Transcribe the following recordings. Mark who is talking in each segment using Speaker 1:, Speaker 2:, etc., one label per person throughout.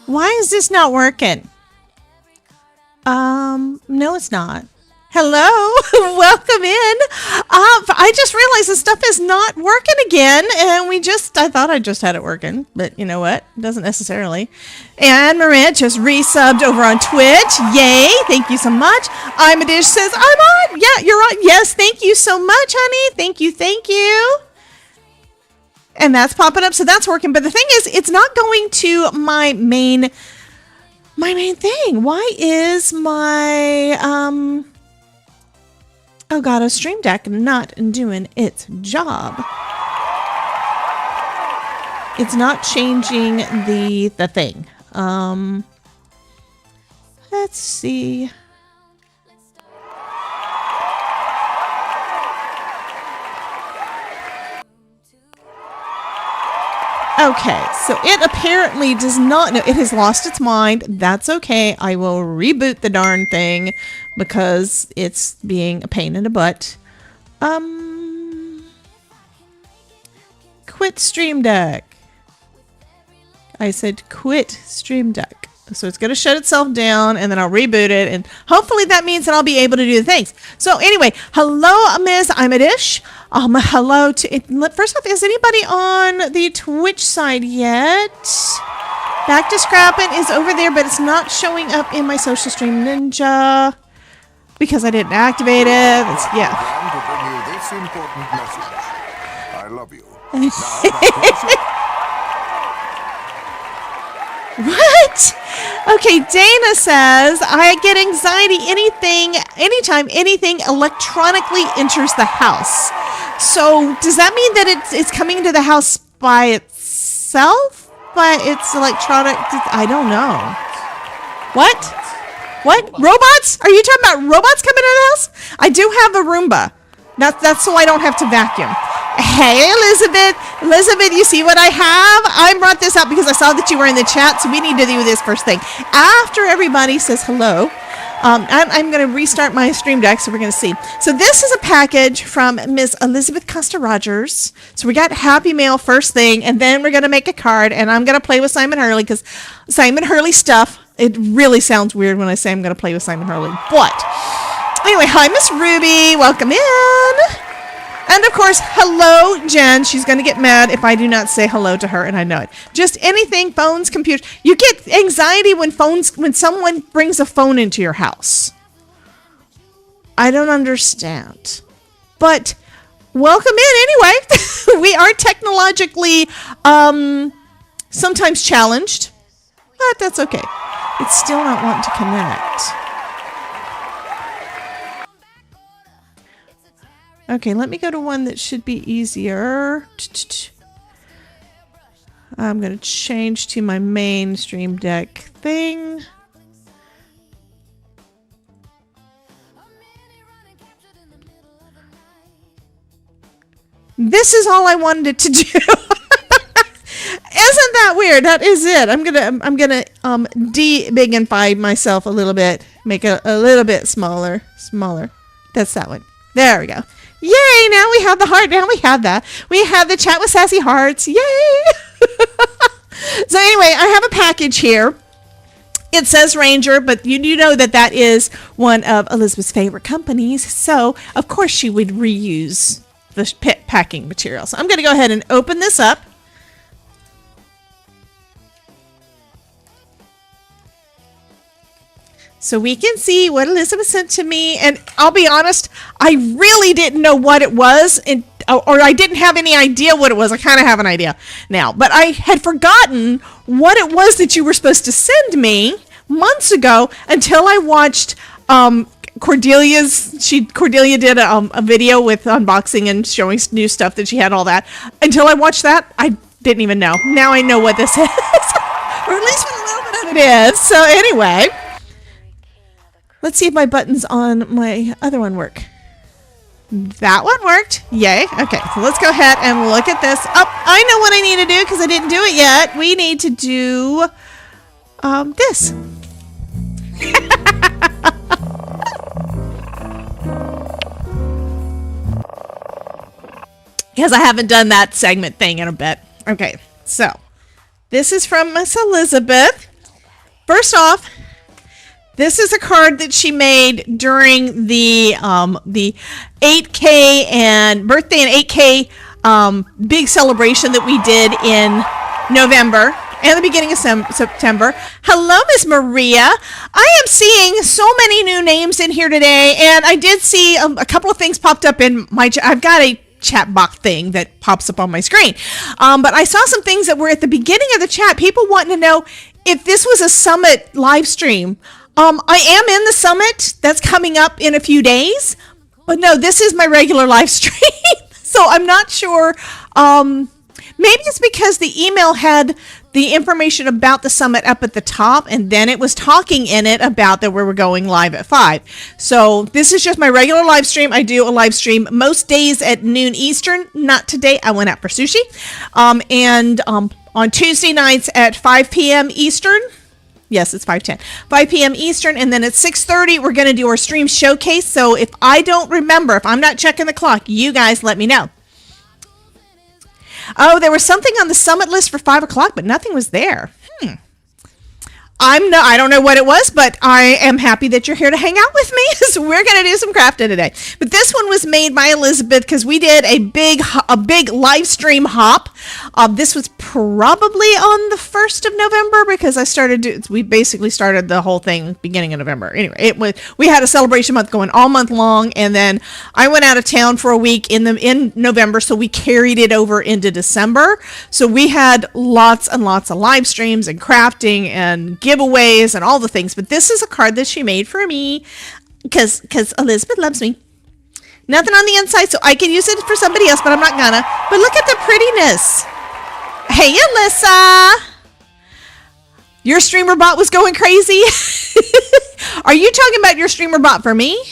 Speaker 1: Why is this not working? No, it's not. Hello, welcome in. I just realized this stuff is not working again, and I thought I just had it working, but you know what? It doesn't necessarily. And Maria just resubbed over on Twitch. Yay, thank you so much. I'm a Dish says, I'm on. Yeah, you're on. Yes, thank you so much, honey. Thank you. And that's popping up, so that's working. But the thing is, it's not going to my main thing. Why is my oh god, a Stream Deck not doing its job? It's not changing the thing. Let's see. Okay, so it apparently does not know. It has lost its mind. That's okay. I will reboot the darn thing because it's being a pain in the butt. Quit Stream Deck. I said quit Stream Deck. So it's going to shut itself down, and then I'll reboot it, and hopefully that means that I'll be able to do the things. So anyway, hello, Ms. Imadish. Hello to, first off, is anybody on the Twitch side yet? Back to Scrapping is over there, but it's not showing up in my Social Stream Ninja because I didn't activate it. Yeah.
Speaker 2: To bring you this important message. I love you. Now,
Speaker 1: what? Okay, Dana says, I get anxiety anytime anything electronically enters the house. So does that mean that it's coming into the house by itself? By its electronic? I don't know. What? Robots? Are you talking about robots coming into the house? I do have a Roomba. That's so I don't have to vacuum. Hey, Elizabeth, you see what I have? I brought this up because I saw that you were in the chat, so we need to do this first thing. After everybody says hello, I'm going to restart my Stream Deck, so we're going to see. So this is a package from Miss Elizabeth Costa-Rogers. So we got Happy Mail first thing, and then we're going to make a card, and I'm going to play with Simon Hurley, because Simon Hurley stuff, it really sounds weird when I say I'm going to play with Simon Hurley. But anyway, hi, Miss Ruby. Welcome in. And of course, hello, Jen. She's going to get mad if I do not say hello to her, and I know it. Just anything, phones, computers. You get anxiety when someone brings a phone into your house. I don't understand. But welcome in anyway. We are technologically sometimes challenged, but that's okay. It's still not wanting to connect. Okay, let me go to one that should be easier. I'm going to change to my main Stream Deck thing. This is all I wanted it to do. Isn't that weird? That is it. I'm gonna de-bigify myself a little bit, make it a little bit smaller. That's that one. There we go. Yay! Now we have the heart. Now we have that. We have the chat with sassy hearts. Yay! So anyway, I have a package here. It says Ranger, but you do know that is one of Elizabeth's favorite companies. So of course she would reuse the packing material. So I'm going to go ahead and open this up. So we can see what Elizabeth sent to me. And I'll be honest, I really didn't know what it was. Or I didn't have any idea what it was. I kind of have an idea now. But I had forgotten what it was that you were supposed to send me months ago until I watched Cordelia did a video with unboxing and showing new stuff that she had, all that. Until I watched that, I didn't even know. Now I know what this is. Or at least what a little bit of it is. So anyway, let's see if my buttons on my other one work. That one worked. Yay. Okay, so let's go ahead and look at this. Oh, I know what I need to do because I didn't do it yet. We need to do this. Because I haven't done that segment thing in a bit. Okay, so this is from Miss Elizabeth. first off, this is a card that she made during the 8K and birthday and 8K big celebration that we did in November and the beginning of September. Hello, Miss Maria. I am seeing so many new names in here today, and I did see a couple of things popped up in my. I've got a chat box thing that pops up on my screen, but I saw some things that were at the beginning of the chat. People wanting to know if this was a summit live stream. I am in the summit that's coming up in a few days, but no, this is my regular live stream. So I'm not sure. Maybe it's because the email had the information about the summit up at the top, and then it was talking in it about that we were going live at 5. So this is just my regular live stream. I do a live stream most days at noon Eastern. Not today. I went out for sushi. And on Tuesday nights at 5 p.m. Eastern. Yes, it's 5:10. 5 p.m. Eastern, and then at 6:30, we're going to do our stream showcase. So if I don't remember, if I'm not checking the clock, you guys let me know. Oh, there was something on the summit list for 5 o'clock, but nothing was there. I don't know what it was, but I am happy that you're here to hang out with me. So we're going to do some crafting today. But this one was made by Elizabeth because we did a big live stream hop. This was probably on the 1st of November because we basically started the whole thing beginning of November. Anyway, we had a celebration month going all month long, and then I went out of town for a week in November, so we carried it over into December. So we had lots and lots of live streams and crafting and giveaways and all the things. But this is a card that she made for me because Elizabeth loves me. Nothing on the inside, so I can use it for somebody else, but I'm not gonna. But look at the prettiness. Hey, Alyssa. Your streamer bot was going crazy. Are you talking about your streamer bot for me?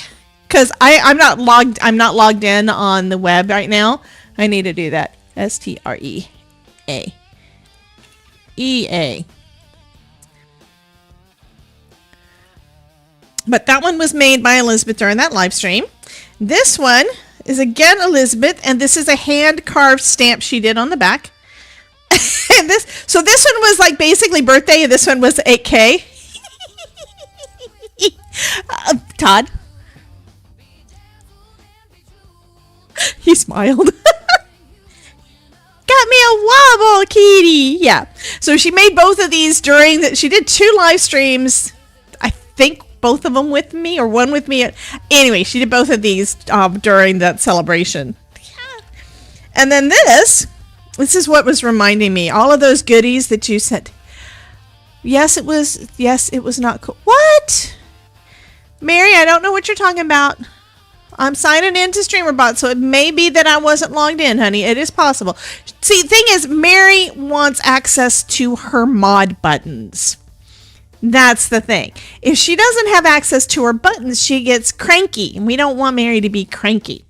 Speaker 1: Because I'm not logged in on the web right now. I need to do that. STREAEA. But that one was made by Elizabeth during that live stream. This one is again Elizabeth, and this is a hand-carved stamp she did on the back. And this one was like basically birthday, and this one was 8K. Todd. He smiled. Got me a wobble, kitty. Yeah. So she made both of these she did 2 live streams. I think both of them with me or one with me. Anyway, she did both of these during that celebration. Yeah. And then this is what was reminding me. All of those goodies that you said. Yes, it was not cool. What? Mary, I don't know what you're talking about. I'm signing into StreamerBot, so it may be that I wasn't logged in, honey. It is possible. See, the thing is, Mary wants access to her mod buttons. That's the thing. If she doesn't have access to her buttons, she gets cranky, and we don't want Mary to be cranky.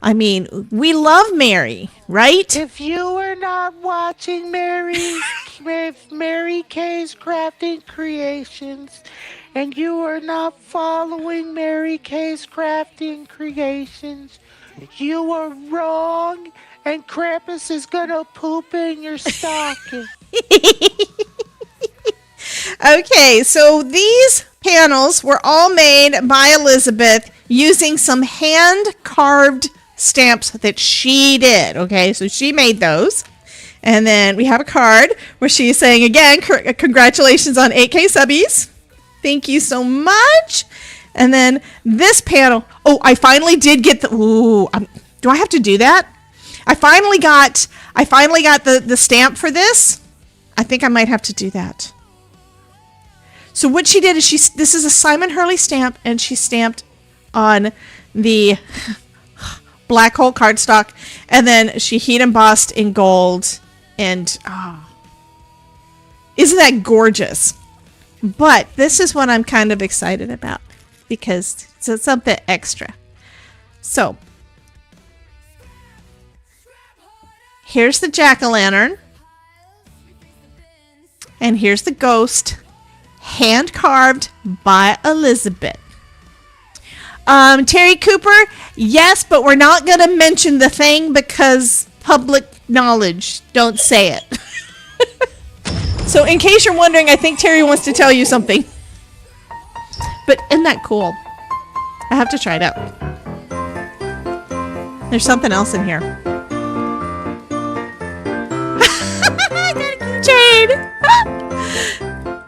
Speaker 1: I mean, we love Mary, right?
Speaker 3: If you are not watching Mary K's Crafting Creations, and you are not following Mary K's Crafting Creations, you are wrong, and Krampus is gonna poop in your stocking.
Speaker 1: Okay, so these panels were all made by Elizabeth using some hand-carved stamps that she did. Okay, so she made those. And then we have a card where she's saying, again, congratulations on 8K subbies. Thank you so much. And then this panel. Oh, I finally did get the. Ooh, do I have to do that? I finally got the stamp for this. I think I might have to do that. So what she did is this is a Simon Hurley stamp, and she stamped on the black hole cardstock, and then she heat embossed in gold, and isn't that gorgeous? But this is what I'm kind of excited about because it's something extra. So here's the jack-o'-lantern, and here's the ghost, hand carved by Elizabeth. Terry Cooper, yes, but we're not going to mention the thing because public knowledge. Don't say it. So in case you're wondering, I think Terry wants to tell you something. But isn't that cool? I have to try it out. There's something else in here. I got a keychain.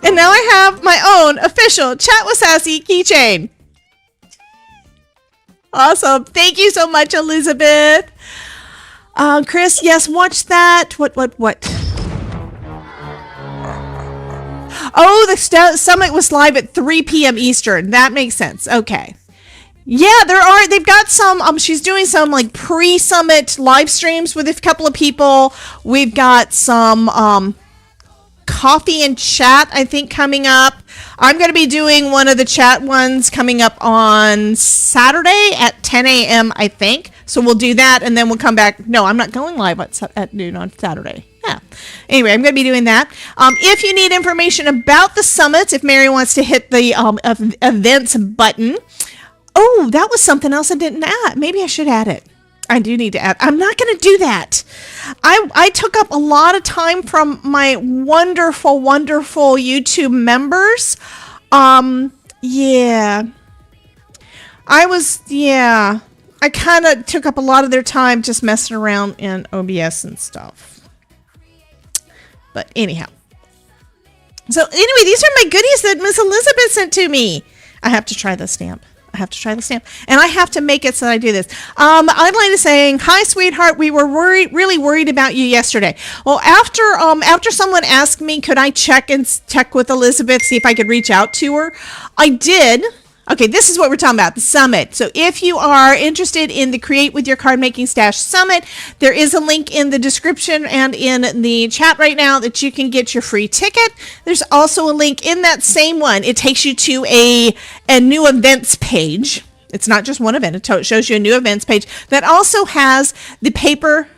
Speaker 1: And now I have my own official Chat with Sassy keychain. Awesome. Thank you so much, Elizabeth. Chris, yes, watch that. What? Oh, the summit was live at 3 p.m. Eastern. That makes sense. Okay. Yeah, they've got some, she's doing some like pre-summit live streams with a couple of people. We've got some, coffee and chat, I think, coming up. I'm going to be doing one of the chat ones coming up on Saturday at 10 a.m., I think. So we'll do that, and then we'll come back. No, I'm not going live at noon on Saturday. Yeah. Anyway, I'm going to be doing that. If you need information about the summits, if Mary wants to hit the events button. Oh, that was something else I didn't add. Maybe I should add it. I do need to add. I'm not going to do that. I took up a lot of time from my wonderful, wonderful YouTube members. Yeah. I kind of took up a lot of their time just messing around in OBS and stuff. But anyhow. So anyway, these are my goodies that Miss Elizabeth sent to me. I have to try the stamp. And I have to make it so that I do this. I'd like to say, hi, sweetheart. We were really worried about you yesterday. Well, after someone asked me, could I check with Elizabeth, see if I could reach out to her, I did. Okay, this is what we're talking about, the summit. So if you are interested in the Create with Your Card Making Stash Summit, there is a link in the description and in the chat right now that you can get your free ticket. There's also a link in that same one. It takes you to a new events page. It's not just one event. It shows you a new events page that also has the paper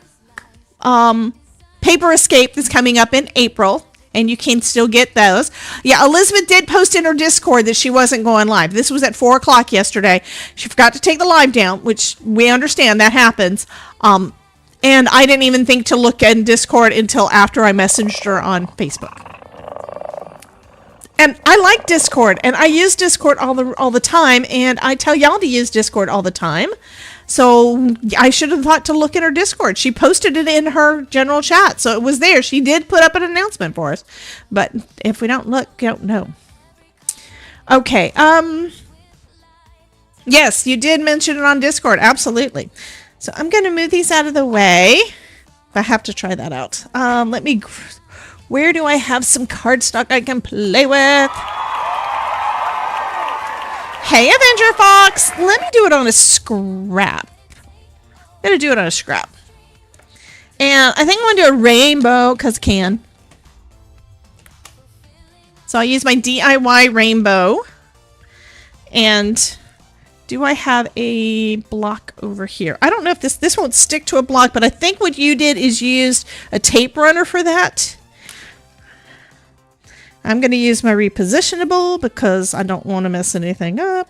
Speaker 1: escape that's coming up in April. And you can still get those. Yeah, Elizabeth did post in her Discord that she wasn't going live. This was at 4 o'clock yesterday. She forgot to take the live down, which we understand that happens. And I didn't even think to look in Discord until after I messaged her on Facebook. And I like Discord, and I use Discord all the time, and I tell y'all to use Discord all the time. So I should have thought to look at her Discord. She posted it in her general chat, so it was there. She did put up an announcement for us. But if we don't look, you don't know. Okay. Yes, you did mention it on Discord. Absolutely. So I'm going to move these out of the way. I have to try that out. Where do I have some cardstock I can play with? Hey, Avenger Fox, let me do it on a scrap. I'm going to do it on a scrap. And I think I'm going to do a rainbow because I can. So I'll use my DIY rainbow. And do I have a block over here? I don't know if this won't stick to a block, but I think what you did is you used a tape runner for that. I'm going to use my repositionable because I don't want to mess anything up.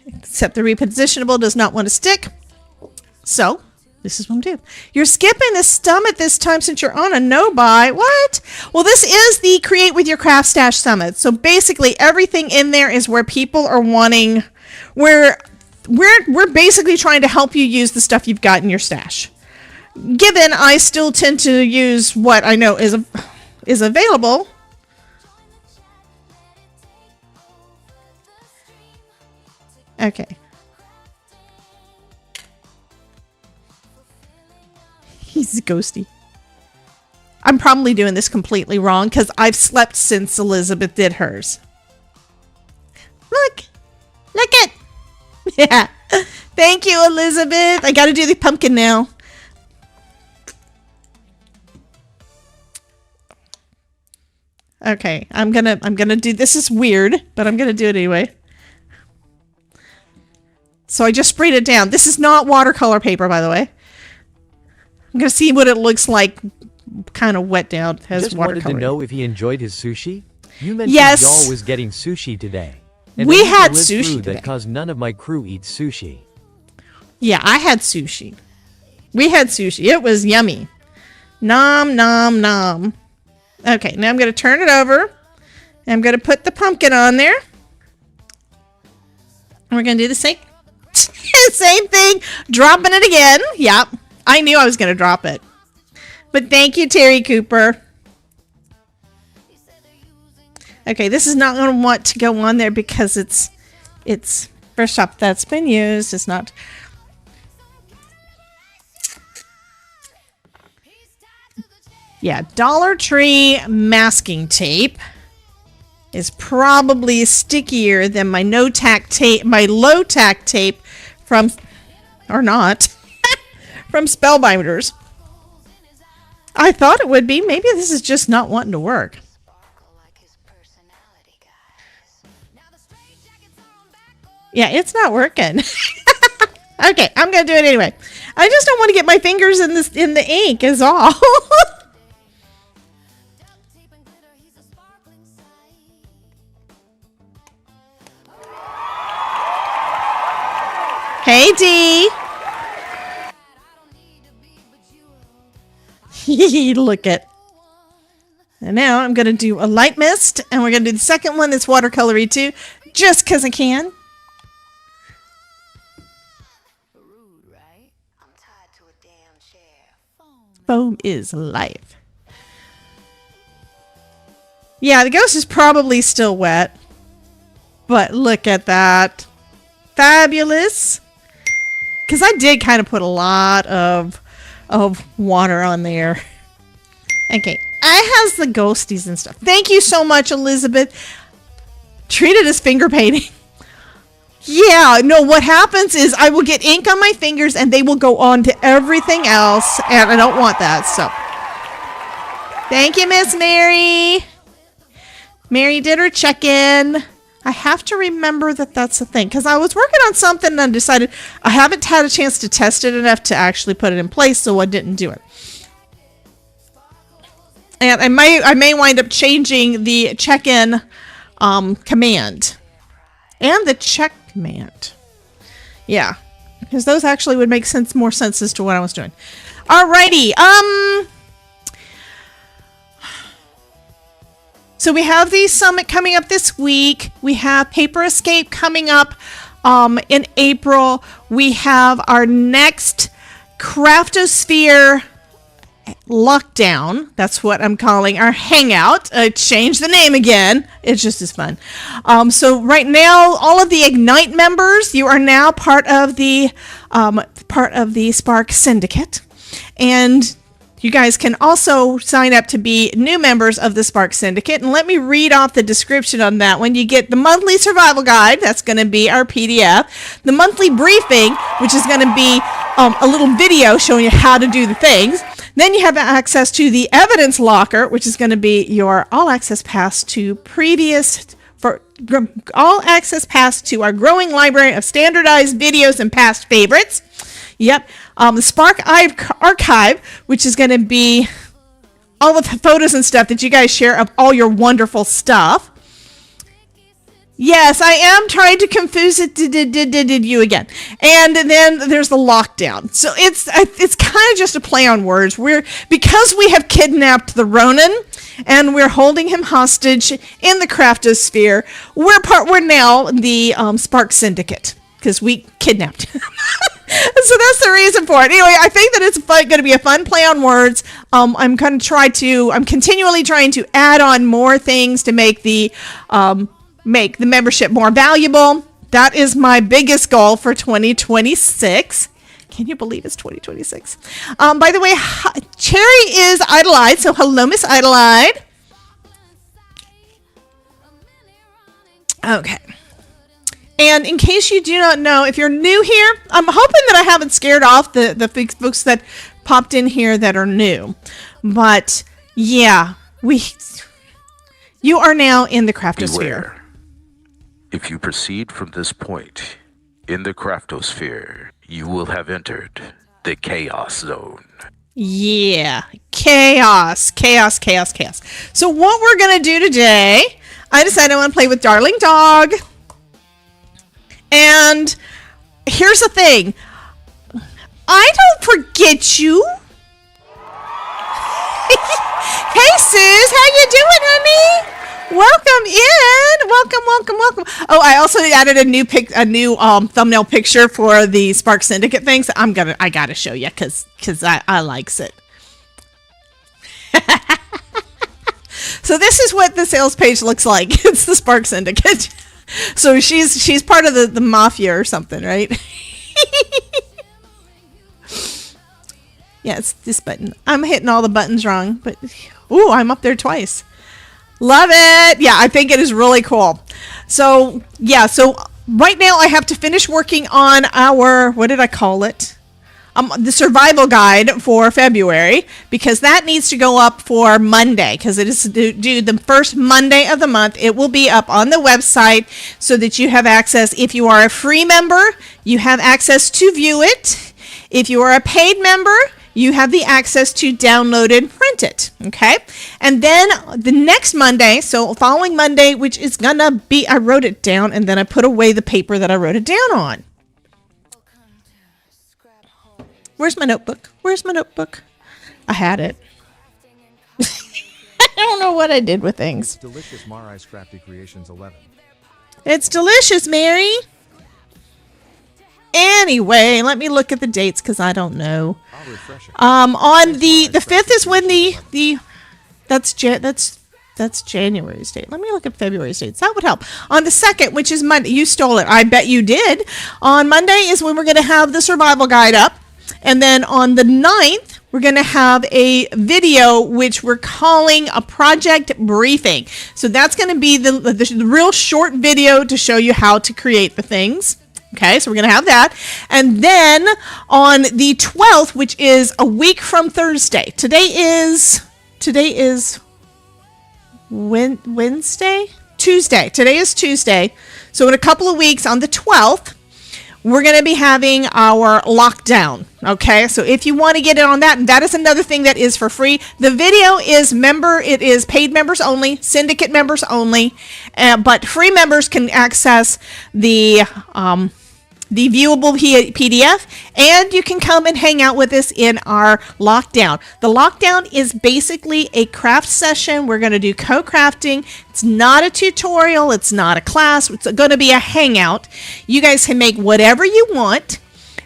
Speaker 1: Except the repositionable does not want to stick. So, this is what I'm doing. You're skipping the summit this time since you're on a no-buy. What? Well, this is the Create with Your Craft Stash Summit. So basically, everything in there is where people are wanting... We're basically trying to help you use the stuff you've got in your stash. Given I still tend to use what I know is available. Okay. He's ghosty. I'm probably doing this completely wrong because I've slept since Elizabeth did hers. Look it. Yeah. Thank you, Elizabeth. I got to do the pumpkin now. Okay, I'm gonna do this. Is weird, but I'm gonna do it anyway. So I just sprayed it down. This is not watercolor paper, by the way. I'm gonna see what it looks like, kind of wet down. Has
Speaker 4: just
Speaker 1: watercolor.
Speaker 4: Wanted to know if he enjoyed his sushi. You mentioned
Speaker 1: yes.
Speaker 4: y'all was getting sushi today. And
Speaker 1: we had sushi today.
Speaker 4: Because none of my crew eats sushi.
Speaker 1: Yeah, I had sushi. We had sushi. It was yummy. Nom nom nom. Okay, now I'm going to turn it over. I'm going to put the pumpkin on there. And we're going to do the same, same thing. Dropping it again. Yep. I knew I was going to drop it. But thank you, Terry Cooper. Okay, this is not going to want to go on there because it's first off, that's been used. It's not. Yeah, Dollar Tree masking tape is probably stickier than my no-tack tape, my low-tack tape from, or not, from Spellbinders. I thought it would be. Maybe this is just not wanting to work. Yeah, it's not working. Okay, I'm gonna do it anyway. I just don't want to get my fingers in the ink is all. Hey, D. Look it. And now I'm going to do a light mist, and we're going to do the second one that's watercolory too, just because I can. Foam is life. Yeah, the ghost is probably still wet, but look at that. Fabulous. Because I did kind of put a lot of water on there. Okay, I has the ghosties and stuff. Thank you so much, Elizabeth. Treat it as finger painting. Yeah, no, what happens is I will get ink on my fingers and they will go on to everything else, and I don't want that, so. Thank you, Miss Mary. Mary did her check-in. I have to remember that that's the thing, because I was working on something and I decided I haven't had a chance to test it enough to actually put it in place, so I didn't do it. And I may wind up changing the check-in command and the check command. Yeah, because those actually would make more sense as to what I was doing. Alrighty, so we have the summit coming up this week. We have Paper Escape coming up in April. We have our next Craftosphere lockdown. That's what I'm calling our hangout. I changed the name again. It's just as fun. So right now, all of the Ignite members, you are now part of the Spark Syndicate, and you guys can also sign up to be new members of the Spark Syndicate. And let me read off the description on that one. You get the monthly survival guide. That's going to be our PDF. The monthly briefing, which is going to be a little video showing you how to do the things. Then you have access to the evidence locker, which is going to be your all access pass to our growing library of standardized videos and past favorites. Yep. The Spark Archive, which is going to be all the photos and stuff that you guys share of all your wonderful stuff. Yes, I am trying to confuse it. Did you again? And then there's the lockdown. So it's kind of just a play on words. Because we have kidnapped the Ronin and we're holding him hostage in the Craftosphere. We're now the Spark Syndicate because we kidnapped him. So that's the reason for it. Anyway, I think that it's going to be a fun play on words. I'm continually trying to add on more things to make the membership more valuable. That is my biggest goal for 2026. Can you believe it's 2026? By the way, Cherry is Idolide, so hello, Miss Idolide. Okay. And in case you do not know, if you're new here, I'm hoping that I haven't scared off the folks that popped in here that are new. But yeah, you are now in the Craftosphere.
Speaker 5: Beware. If you proceed from this point in the Craftosphere, you will have entered the Chaos Zone.
Speaker 1: Yeah, chaos. So what we're going to do today, I decided I want to play with Darling Dog. And here's the thing. I don't forget you. Hey, Suze, how you doing, honey? Welcome in. Welcome. Oh, I also added a new thumbnail picture for the Spark Syndicate things. I gotta show you because I likes it. So this is what the sales page looks like. It's the Spark Syndicate. So she's part of the mafia or something, right? Yeah, it's this button. I'm hitting all the buttons wrong, but ooh, I'm up there twice. Love it. Yeah, I think it is really cool. So yeah, so right now I have to finish working on our, what did I call it? The survival guide for February, because that needs to go up for Monday, because it is due the first Monday of the month. It will be up on the website so that you have access. If you are a free member, you have access to view it. If you are a paid member, you have the access to download and print it, okay? And then the next Monday, so following Monday, which is gonna be, I wrote it down and then I put away the paper that I wrote it down on. Where's my notebook? I had it. I don't know what I did with things.
Speaker 6: It's delicious, Mari's Crafty Creations 11.
Speaker 1: It's delicious, Mary. Anyway, let me look at the dates because I don't know.
Speaker 6: I'll refresh it.
Speaker 1: On the 5th is when that's January's date. Let me look at February's dates. That would help. On the 2nd, which is Monday, you stole it. I bet you did. On Monday is when we're going to have the survival guide up. And then on the 9th, we're going to have a video, which we're calling a project briefing. So that's going to be the real short video to show you how to create the things. Okay, so we're going to have that. And then on the 12th, which is a week from Thursday. Today is Wednesday? Tuesday. Today is Tuesday. So in a couple of weeks, on the 12th, we're going to be having our lockdown. Okay, so if you want to get in on that, and that is another thing that is for free. The video is it is paid members only, syndicate members only, but free members can access the viewable PDF, and you can come and hang out with us in our lockdown. The lockdown is basically a craft session. We're going to do co-crafting. It's not a tutorial. It's not a class. It's going to be a hangout. You guys can make whatever you want,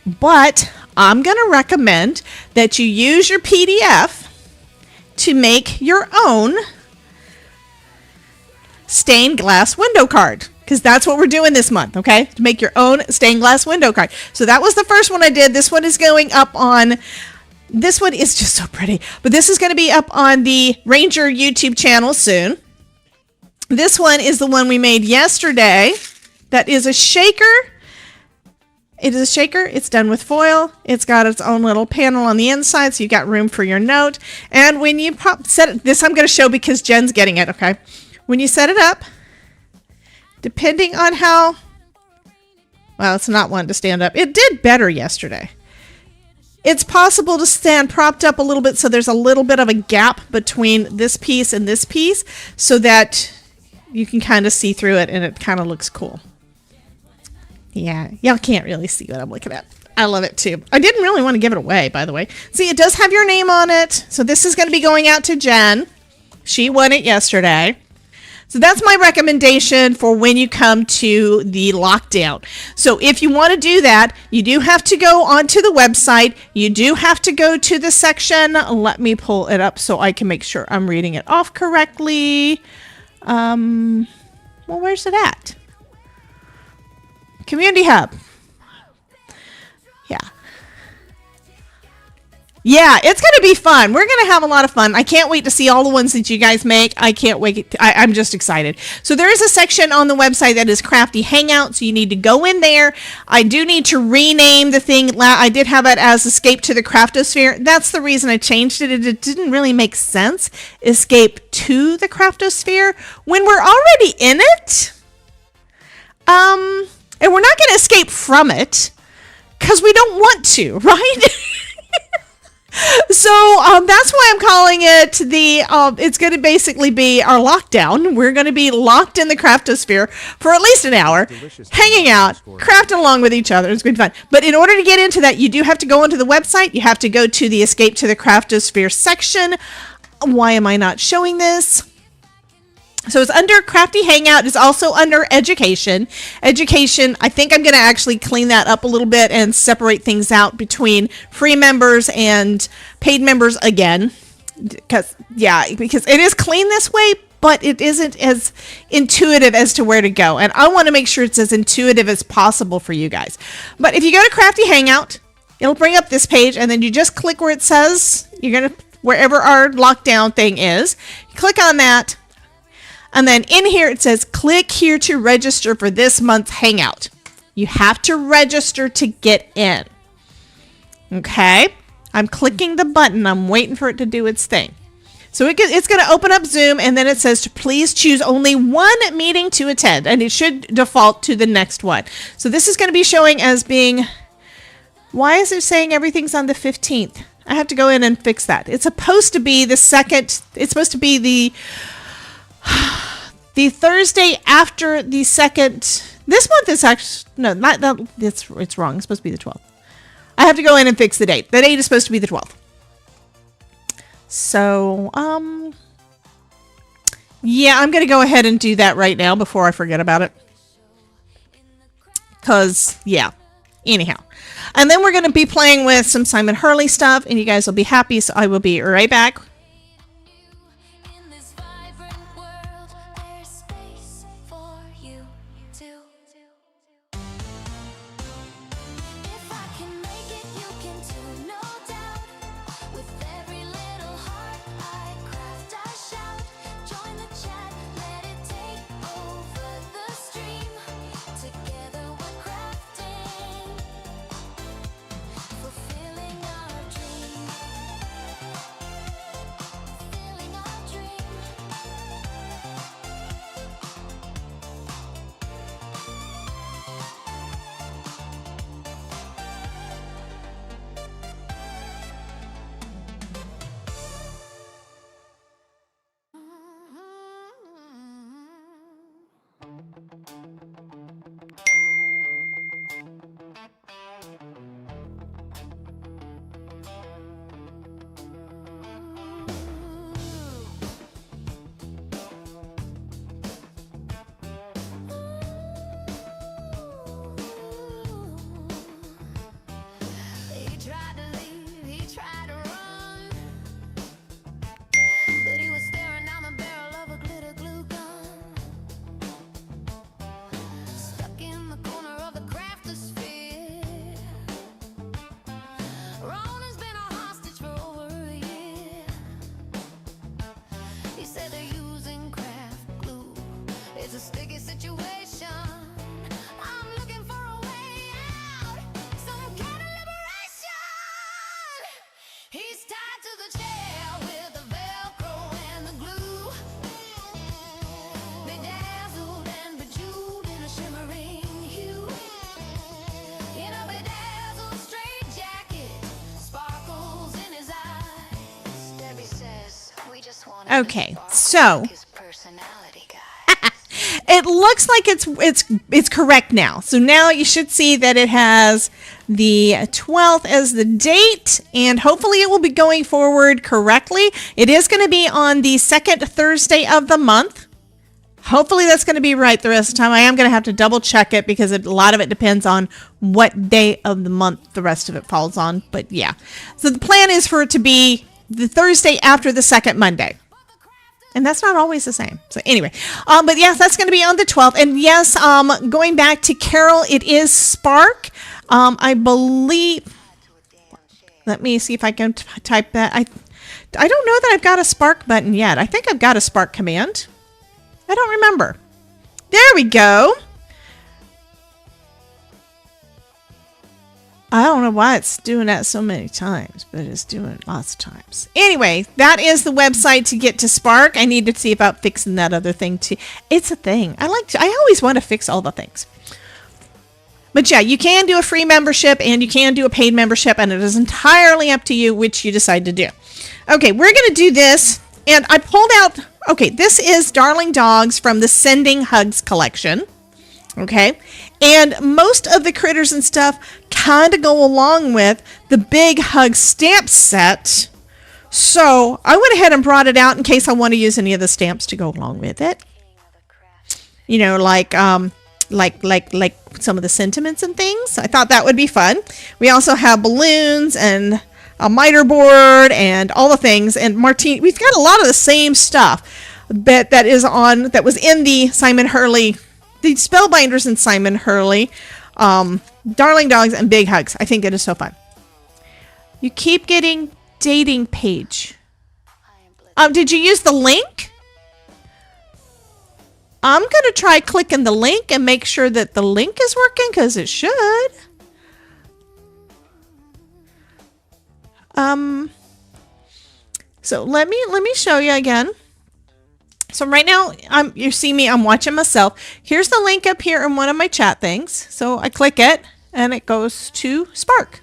Speaker 1: but I'm going to recommend that you use your PDF to make your own stained glass window card. Because that's what we're doing this month, okay? To make your own stained glass window card. So that was the first one I did. This one is going up on, this one is just so pretty. But this is going to be up on the Ranger YouTube channel soon. This one is the one we made yesterday. That is a shaker. It is a shaker. It's done with foil. It's got its own little panel on the inside, so you've got room for your note. And when you set it, this I'm going to show because Jen's getting it, okay? When you set it up, depending on how, well, it's not one to stand up. It did better yesterday. It's possible to stand propped up a little bit so there's a little bit of a gap between this piece and this piece so that you can kind of see through it and it kind of looks cool. Yeah, y'all can't really see what I'm looking at. I love it too. I didn't really want to give it away, by the way. See, it does have your name on it. So this is going to be going out to Jen. She won it yesterday. So that's my recommendation for when you come to the lockdown. So if you want to do that, you do have to go onto the website. You do have to go to the section. Let me pull it up so I can make sure I'm reading it off correctly. Well, where's it at? Community Hub. Yeah. Yeah, it's going to be fun. We're going to have a lot of fun. I can't wait to see all the ones that you guys make. I can't wait. I'm just excited. So there is a section on the website that is Crafty Hangout, so you need to go in there. I do need to rename the thing. I did have it as Escape to the Craftosphere. That's the reason I changed it. It didn't really make sense. Escape to the Craftosphere when we're already in it. And we're not going to escape from it because we don't want to, right? So that's why I'm calling it it's going to basically be our lockdown. We're going to be locked in the Craftosphere for at least an hour, hanging out, crafting along with each other. It's going to be fun. But in order to get into that, you do have to go onto the website. You have to go to the Escape to the Craftosphere section. why am I not showing this? So it's under Crafty Hangout. It's also under Education. Education, I think I'm going to actually clean that up a little bit and separate things out between free members and paid members again. Because it is clean this way, but it isn't as intuitive as to where to go. And I want to make sure it's as intuitive as possible for you guys. But if you go to Crafty Hangout, it'll bring up this page, and then you just click where it says, wherever our lockdown thing is, click on that. And then in here, it says, click here to register for this month's Hangout. You have to register to get in. Okay? I'm clicking the button. I'm waiting for it to do its thing. So it's going to open up Zoom, and then it says to please choose only one meeting to attend. And it should default to the next one. So this is going to be showing as being... Why is it saying everything's on the 15th? I have to go in and fix that. It's supposed to be the second... It's supposed to be the Thursday after the second. This month is actually it's wrong. It's supposed to be the 12th. I have to go in and fix the date. The date is supposed to be the 12th. So yeah, I'm gonna go ahead and do that right now before I forget about it. Anyhow, and then we're gonna be playing with some Simon Hurley stuff, and you guys will be happy. So I will be right back. Okay, so it looks like it's correct now. So now you should see that it has the 12th as the date, and hopefully it will be going forward correctly. It is going to be on the second Thursday of the month. Hopefully that's going to be right the rest of the time. I am going to have to double check it because a lot of it depends on what day of the month the rest of it falls on. But yeah, so the plan is for it to be the Thursday after the second Monday. And that's not always the same. So anyway, but yes, that's going to be on the 12th. And yes, going back to Carol, it is Spark. I believe, let me see if I can type that. I don't know that I've got a Spark button yet. I think I've got a Spark command. I don't remember. There we go. I don't know why it's doing that so many times, but it's doing it lots of times. Anyway, that is the website to get to Spark. I need to see about fixing that other thing too. It's a thing. I always want to fix all the things. But yeah, you can do a free membership and you can do a paid membership, and it is entirely up to you which you decide to do. Okay, we're going to do this. And I pulled out, okay, this is Darling Dogs from the Sending Hugs collection. Okay, and most of the critters and stuff kind of go along with the Big Hug stamp set, So I went ahead and brought it out in case I want to use any of the stamps to go along with it. You know, like some of the sentiments and things. I thought that would be fun. We also have balloons and a miter board and all the things. And Martine, we've got a lot of the same stuff that was in the Simon Hurley, the Spellbinders and Simon Hurley, Darling Dogs and Big Hugs. I think that is so fun. You keep getting dating page. Did you use the link? I'm going to try clicking the link and make sure that the link is working because it should. So let me show you again. So right now, you see me, I'm watching myself. Here's the link up here in one of my chat things. So I click it and it goes to Spark.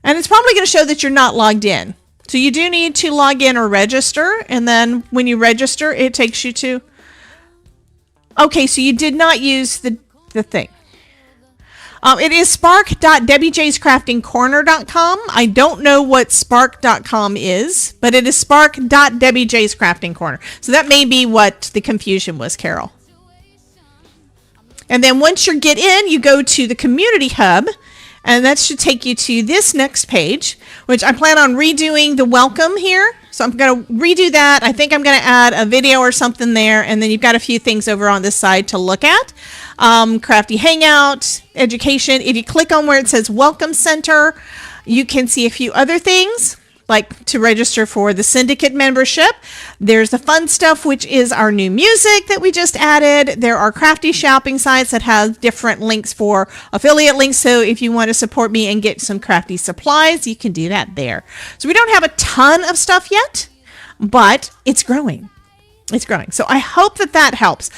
Speaker 1: And it's probably going to show that you're not logged in. So you do need to log in or register. And then when you register, it takes you to... Okay, so you did not use the thing. It is spark.debbiejscraftingcorner.com. I don't know what spark.com is, but it is spark.debbiejscraftingcorner. So that may be what the confusion was, Carol. And then once you get in, you go to the community hub, and that should take you to this next page, which I plan on redoing the welcome here. So I'm going to redo that. I think I'm going to add a video or something there. And then you've got a few things over on this side to look at. Crafty Hangout, education. If you click on where it says Welcome Center, you can see a few other things, like to register for the syndicate membership. There's the fun stuff, which is our new music that we just added. There are crafty shopping sites that have different links for affiliate links. So if you want to support me and get some crafty supplies, you can do that there. So we don't have a ton of stuff yet, but it's growing. It's growing. So I hope that helps.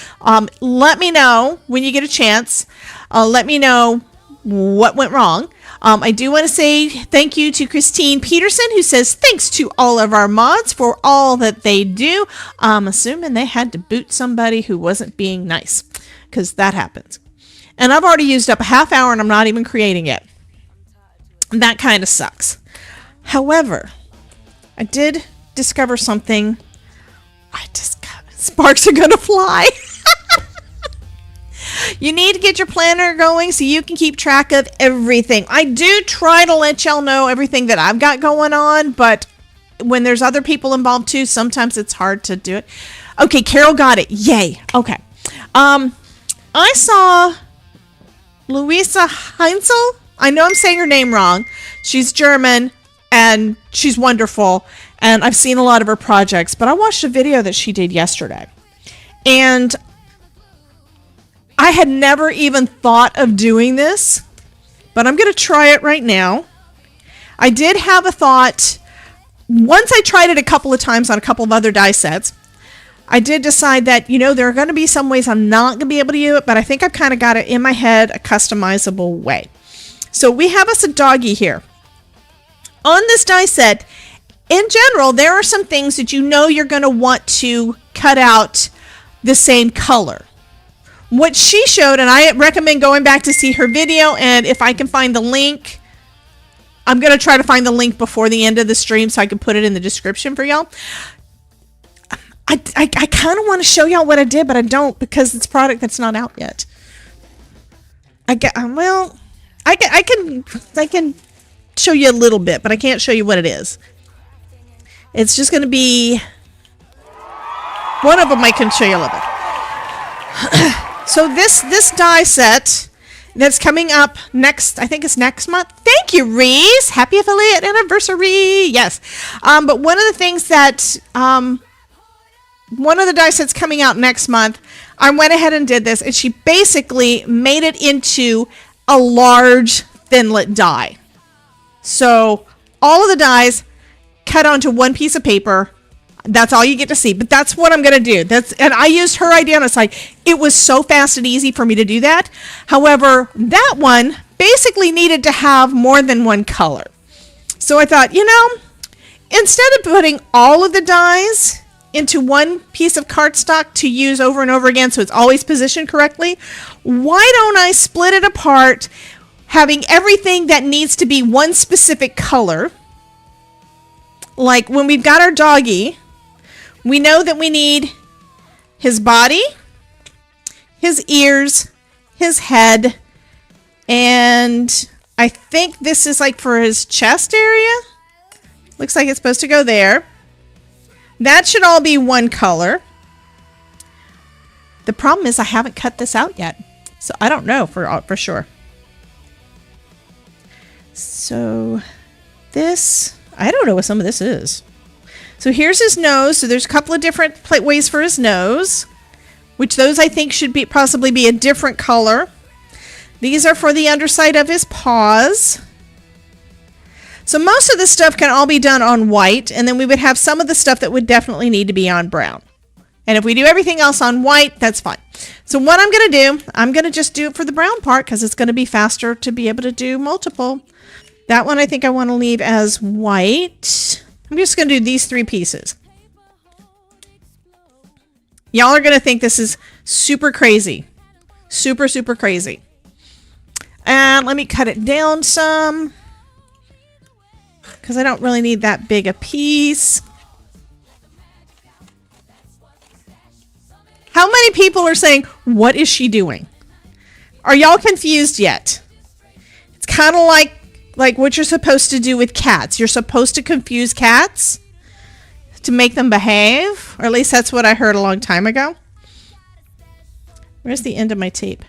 Speaker 1: Let me know when you get a chance. Let me know what went wrong. I do want to say thank you to Christine Peterson, who says thanks to all of our mods for all that they do. I'm assuming they had to boot somebody who wasn't being nice, because that happens. And I've already used up a half hour and I'm not even creating it. That kind of sucks. However, I did discover something. Sparks are going to fly. You need to get your planner going so you can keep track of everything. I do try to let y'all know everything that I've got going on, but when there's other people involved too, sometimes it's hard to do it. Okay, Carol got it. Yay. Okay. I saw Louisa Heinzel. I know I'm saying her name wrong. She's German and she's wonderful. And I've seen a lot of her projects, but I watched a video that she did yesterday. And I had never even thought of doing this, but I'm going to try it right now. I did have a thought. Once I tried it a couple of times on a couple of other die sets, I did decide that, there are going to be some ways I'm not going to be able to do it, but I think I've kind of got it in my head a customizable way. So we have us a doggy here. On this die set, in general, there are some things that you're going to want to cut out the same color. What she showed, and I recommend going back to see her video, and if I can find the link, I'm going to try to find the link before the end of the stream so I can put it in the description for y'all. I kind of want to show y'all what I did, but I don't because it's product that's not out yet. I can show you a little bit, but I can't show you what it is. It's just going to be one of them. I can show you a little bit. So this die set that's coming up next, I think it's next month. Thank you, Reese. Happy affiliate anniversary. Yes. But one of the things that, one of the die sets coming out next month, I went ahead and did this, and she basically made it into a large thinlet die. So all of the dies cut onto one piece of paper. That's all you get to see, but that's what I'm going to do. And I used her idea on the side. It was so fast and easy for me to do that. However, that one basically needed to have more than one color. So I thought, instead of putting all of the dies into one piece of cardstock to use over and over again so it's always positioned correctly, why don't I split it apart, having everything that needs to be one specific color like when we've got our doggy, we know that we need his body, his ears, his head, and I think this is like for his chest area. Looks like it's supposed to go there. That should all be one color. The problem is I haven't cut this out yet, so I don't know for sure. So this, I don't know what some of this is. So here's his nose. So there's a couple of different ways for his nose, which those I think should be possibly be a different color. These are for the underside of his paws. So most of this stuff can all be done on white, and then we would have some of the stuff that would definitely need to be on brown. And if we do everything else on white, that's fine. So what I'm going to do, I'm going to just do it for the brown part because it's going to be faster to be able to do multiple. That one I think I want to leave as white. I'm just going to do these 3 pieces. Y'all are going to think this is super crazy. Super, super crazy. And let me cut it down some, because I don't really need that big a piece. How many people are saying, what is she doing? Are y'all confused yet? It's kind of like what you're supposed to do with cats. You're supposed to confuse cats to make them behave, or at least that's what I heard a long time ago. Where's the end of my tape?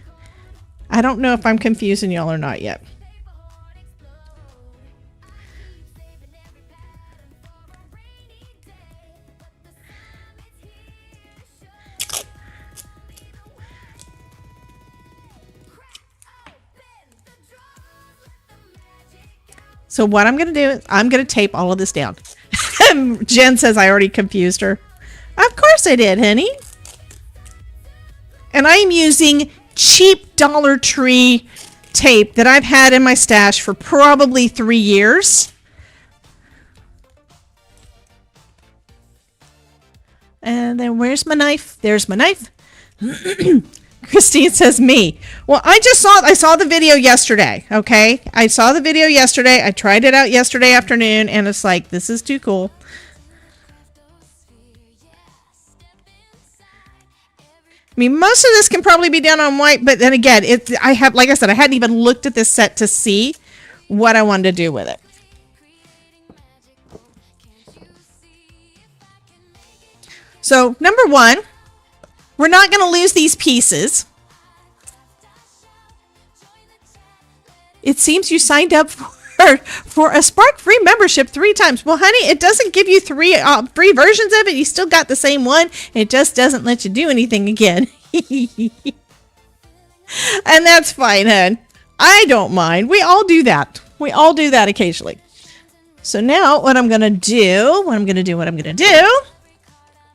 Speaker 1: I don't know if I'm confusing y'all or not yet. So what I'm going to do is I'm going to tape all of this down. Jen says I already confused her. Of course I did, honey. And I am using cheap Dollar Tree tape that I've had in my stash for probably 3 years. And then where's my knife? There's my knife. Christine says me. Well, I saw the video yesterday, okay? I saw the video yesterday. I tried it out yesterday afternoon, and it's like, this is too cool. I mean, most of this can probably be done on white, but then again, like I said, I hadn't even looked at this set to see what I wanted to do with it. So, number 1, we're not going to lose these pieces. It seems you signed up for a Spark free membership 3 times. Well, honey, it doesn't give you 3 free versions of it. You still got the same one. It just doesn't let you do anything again. And that's fine, hon. I don't mind. We all do that. We all do that occasionally. So now what I'm going to do,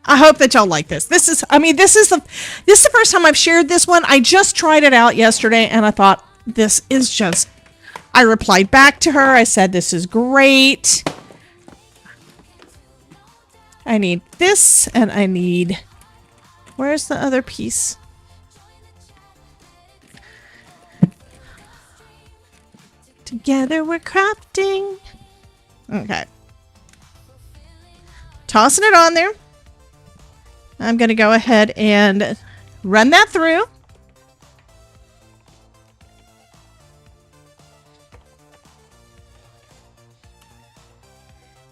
Speaker 1: I hope that y'all like this. This is the first time I've shared this one. I just tried it out yesterday and I thought this is just, I replied back to her. I said, this is great. I need this and I need, where's the other piece? Together we're crafting. Okay. Tossing it on there. I'm going to go ahead and run that through.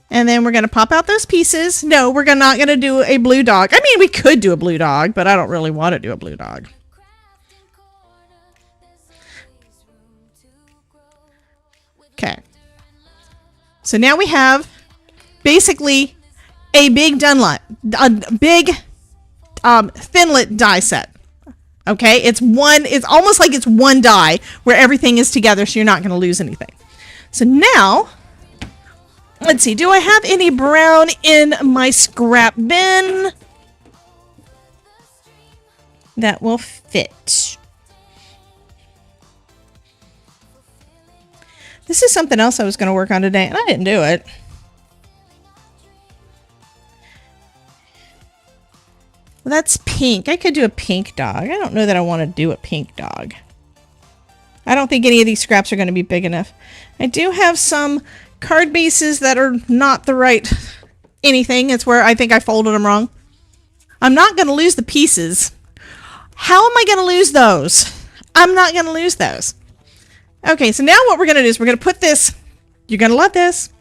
Speaker 1: And then we're going to pop out those pieces. No, we're not going to do a blue dog. I mean, we could do a blue dog, but I don't really want to do a blue dog. Okay. So now we have basically a big Dunlop, a big Thinlet die set. Okay, it's almost like it's one die where everything is together, so you're not going to lose anything. So now, let's see, do I have any brown in my scrap bin that will fit? This is something else I was going to work on today, and I didn't do it. Well, that's pink. I could do a pink dog. I don't know that I want to do a pink dog. I don't think any of these scraps are going to be big enough. I do have some card bases that are not the right anything. It's where I think I folded them wrong. I'm not going to lose the pieces. How am I going to lose those? I'm not going to lose those. Okay, so now what we're going to do is we're going to put this, you're going to love this,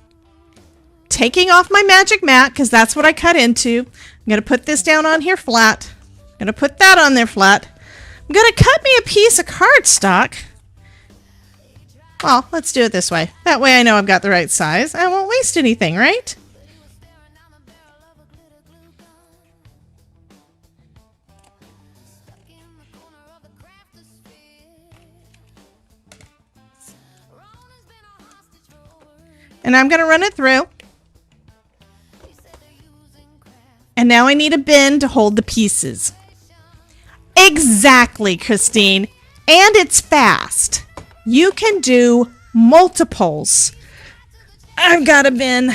Speaker 1: taking off my magic mat because that's what I cut into. I'm going to put this down on here flat. I'm going to put that on there flat. I'm going to cut me a piece of cardstock. Well, let's do it this way. That way I know I've got the right size. I won't waste anything, right? And I'm going to run it through. And now I need a bin to hold the pieces. Exactly, Christine. And it's fast. You can do multiples. I've got a bin.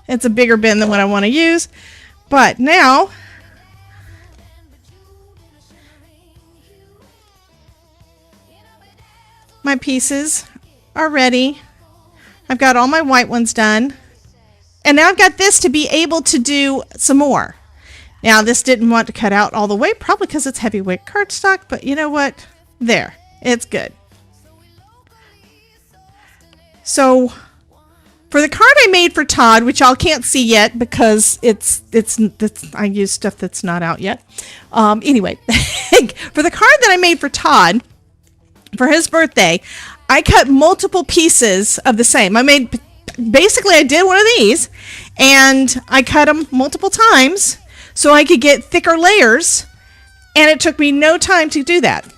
Speaker 1: It's a bigger bin than what I want to use. But now, my pieces are ready. I've got all my white ones done. And now I've got this to be able to do some more. Now, this didn't want to cut out all the way, probably because it's heavyweight cardstock, but you know what? There. It's good. So, for the card I made for Todd, which y'all can't see yet because it's I use stuff that's not out yet. Anyway, for the card that I made for Todd, for his birthday, I cut multiple pieces of the same. I did one of these, and I cut them multiple times so I could get thicker layers, and it took me no time to do that.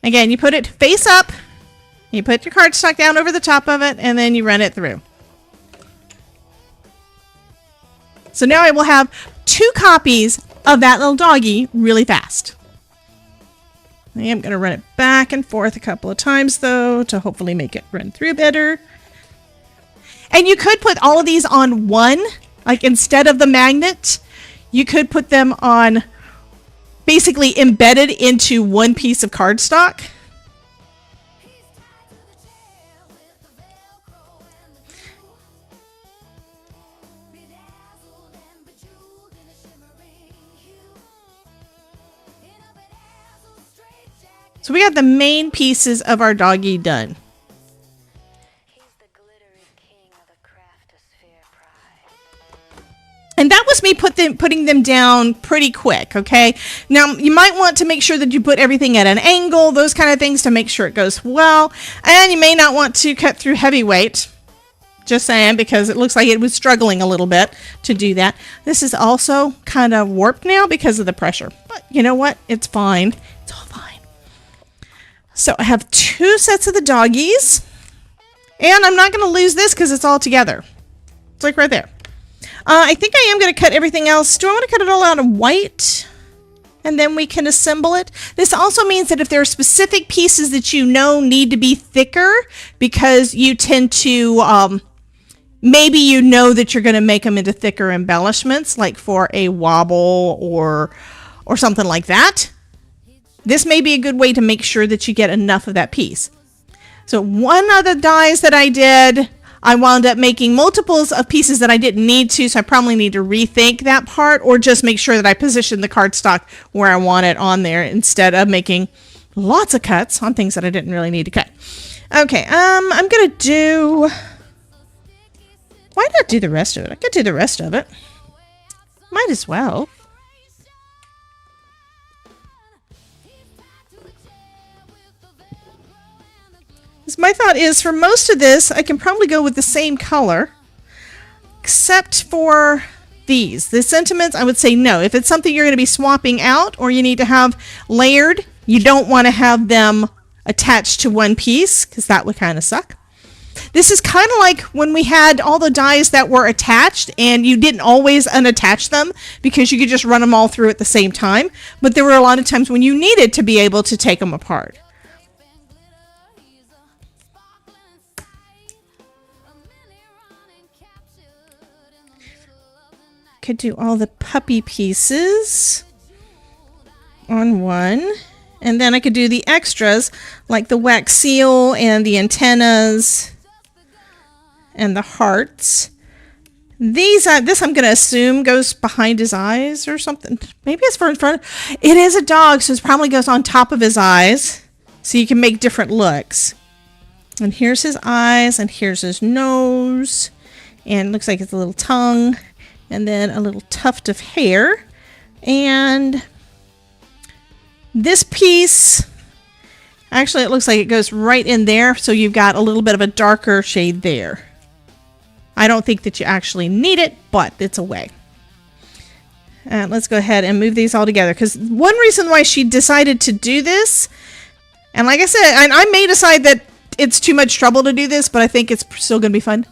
Speaker 1: Again, you put it face up, you put your cardstock down over the top of it, and then you run it through. So now I will have 2 copies of that little doggy really fast. I am going to run it back and forth a couple of times, though, to hopefully make it run through better. And you could put all of these on one, like instead of the magnet, you could put them on basically embedded into one piece of cardstock. So we got the main pieces of our doggy done. And that was me putting them down pretty quick, okay? Now, you might want to make sure that you put everything at an angle, those kind of things to make sure it goes well. And you may not want to cut through heavyweight. Just saying, because it looks like it was struggling a little bit to do that. This is also kind of warped now because of the pressure. But you know what? It's fine. It's all fine. So I have 2 sets of the doggies. And I'm not going to lose this because it's all together. It's like right there. I think I am going to cut everything else. Do I want to cut it all out of white? And then we can assemble it. This also means that if there are specific pieces that you know need to be thicker because you tend to, maybe you know that you're going to make them into thicker embellishments, like for a wobble or something like that. This may be a good way to make sure that you get enough of that piece. So one of the dies that I did, I wound up making multiples of pieces that I didn't need to, so I probably need to rethink that part or just make sure that I position the cardstock where I want it on there instead of making lots of cuts on things that I didn't really need to cut. Okay, I'm going to do... Why not do the rest of it? I could do the rest of it. Might as well. My thought is for most of this, I can probably go with the same color, except for these. The sentiments, I would say no. If it's something you're going to be swapping out or you need to have layered, you don't want to have them attached to one piece because that would kind of suck. This is kind of like when we had all the dies that were attached and you didn't always unattach them because you could just run them all through at the same time. But there were a lot of times when you needed to be able to take them apart. Could do all the puppy pieces on one And then I could do the extras, like the wax seal and the antennas and the hearts. This I'm going to assume goes behind his eyes or something. Maybe it's for in front. It is a dog, so it probably goes on top of his eyes. So you can make different looks. And here's his eyes, and here's his nose. And it looks like it's a little tongue. And then a little tuft of hair. And this piece, actually it looks like it goes right in there. So you've got a little bit of a darker shade there. I don't think that you actually need it, but it's a way. And let's go ahead and move these all together. Because one reason why she decided to do this, and like I said, I may decide that it's too much trouble to do this, but I think it's still going to be fun.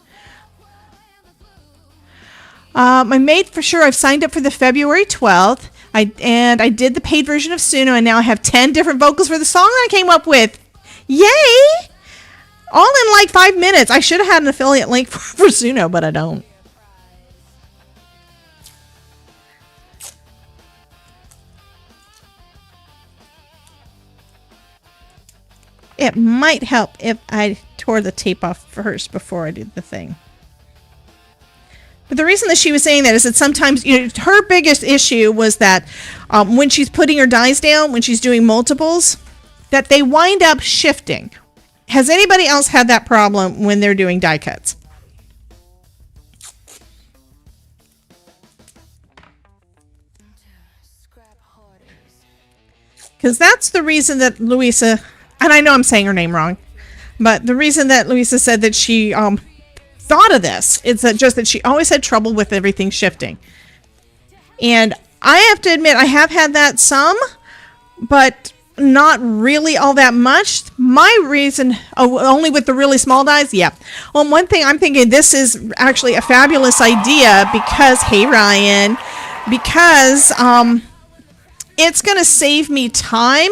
Speaker 1: I made for sure I've signed up for the February 12th. I did the paid version of Suno, and now I have 10 different vocals for the song I came up with. Yay! All in like 5 minutes. I should have had an affiliate link for Suno, but I don't. It might help if I tore the tape off first before I did the thing. But the reason that she was saying that is that sometimes, her biggest issue was that when she's putting her dies down, when she's doing multiples, that they wind up shifting. Has anybody else had that problem when they're doing die cuts? Because that's the reason that Louisa, and I know I'm saying her name wrong, but the reason that Louisa said that she thought of this is that just that she always had trouble with everything shifting. And I have to admit, I have had that some, but not really all that much. My reason, only with the really small dies, yeah. Well, one thing I'm thinking, this is actually a fabulous idea because, hey Ryan, because it's going to save me time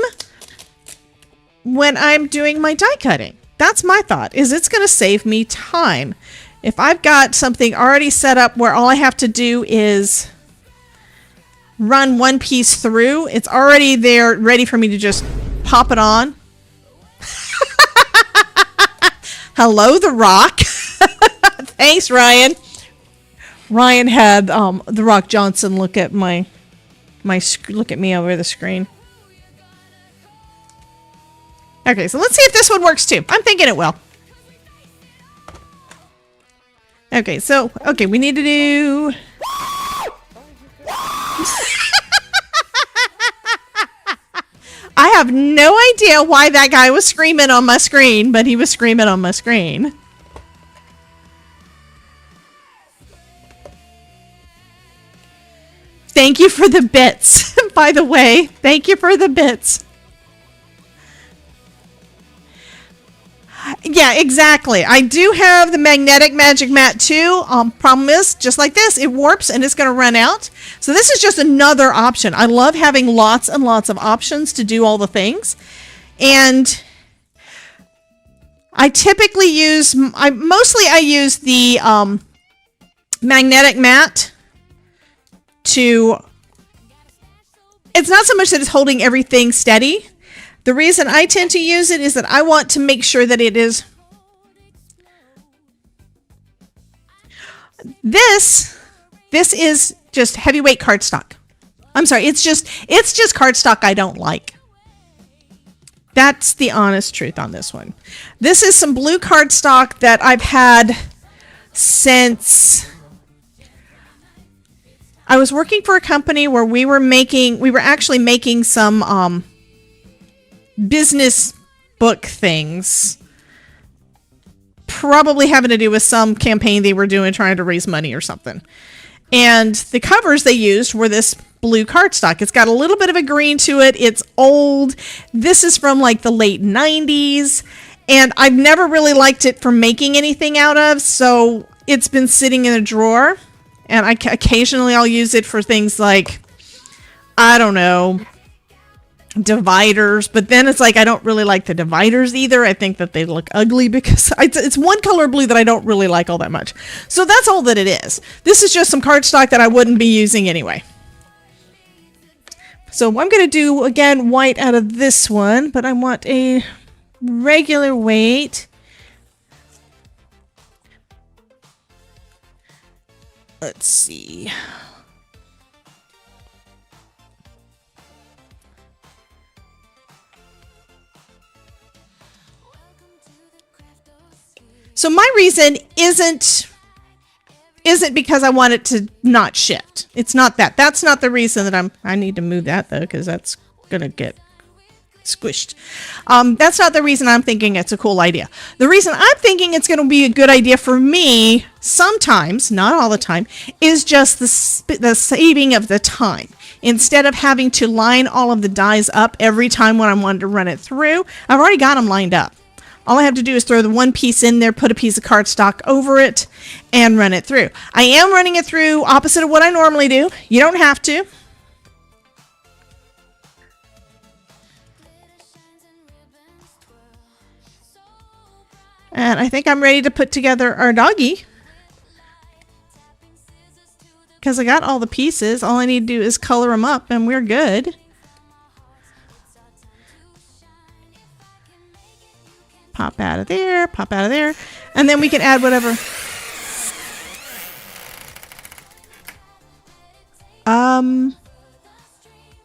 Speaker 1: when I'm doing my die cutting. That's my thought, is it's going to save me time. If I've got something already set up where all I have to do is run one piece through, it's already there ready for me to just pop it on. Hello, The Rock. Thanks, Ryan. Ryan had The Rock Johnson look at look at me over the screen. Okay, so let's see if this one works too. I'm thinking it will. Okay, so we need to do. I have no idea why that guy was screaming on my screen, but he was screaming on my screen. Thank you for the bits, by the way. Thank you for the bits. Yeah, exactly. I do have the Magnetic Magic Mat too. Problem is, just like this, it warps and it's going to run out. So this is just another option. I love having lots and lots of options to do all the things. And I typically use, I use the magnetic mat to, it's not so much that it's holding everything steady. The reason I tend to use it is that I want to make sure that it is. This is just heavyweight cardstock. I'm sorry, it's just cardstock I don't like. That's the honest truth on this one. This is some blue cardstock that I've had since I was working for a company where we were actually making some business book things, probably having to do with some campaign they were doing trying to raise money or something. And the covers they used were this blue cardstock. It's got a little bit of a green to it. It's old. This is from like the late 90s. And I've never really liked it for making anything out of, so it's been sitting in a drawer. And occasionally I'll use it for things like, I don't know, dividers, but then it's like I don't really like the dividers either. I think that they look ugly because it's one color blue that I don't really like all that much. So that's all that it is. This is just some cardstock that I wouldn't be using anyway. So I'm going to do, again, white out of this one, but I want a regular weight. Let's see. So my reason isn't because I want it to not shift. It's not that. That's not the reason that I need to move that though, because that's gonna get squished. That's not the reason I'm thinking it's a cool idea. The reason I'm thinking it's gonna be a good idea for me sometimes, not all the time, is just the saving of the time. Instead of having to line all of the dies up every time when I wanted to run it through, I've already got them lined up. All I have to do is throw the one piece in there, put a piece of cardstock over it, and run it through. I am running it through opposite of what I normally do. You don't have to. And I think I'm ready to put together our doggy. Because I got all the pieces. All I need to do is color them up and we're good. Pop out of there, pop out of there. And then we can add whatever.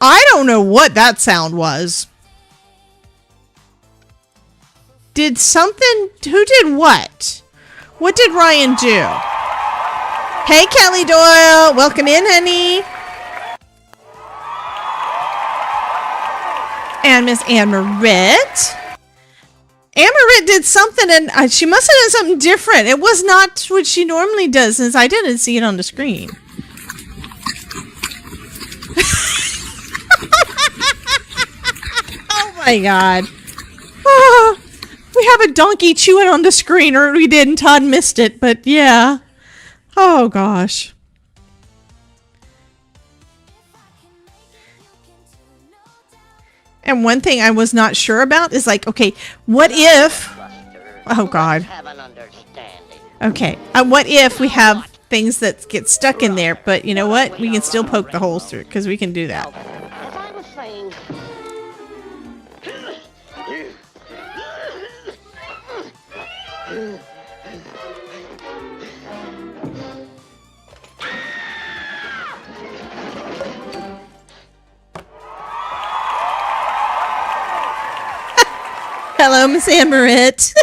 Speaker 1: I don't know what that sound was. Did something... Who did what? What did Ryan do? Hey, Kelly Doyle. Welcome in, honey. And Miss Anne Marit. Anne Marit did something, and she must have done something different. It was not what she normally does, since I didn't see it on the screen. Oh, my God. Oh. We have a donkey chewing on the screen, or we did, and Todd missed it, but yeah. Oh, gosh. And one thing I was not sure about is like, okay, what if... Oh, God. Okay, what if we have things that get stuck in there, but you know what? We can still poke the holes through, because we can do that.
Speaker 7: As I was saying...
Speaker 1: Hello, Miss Anne Marit.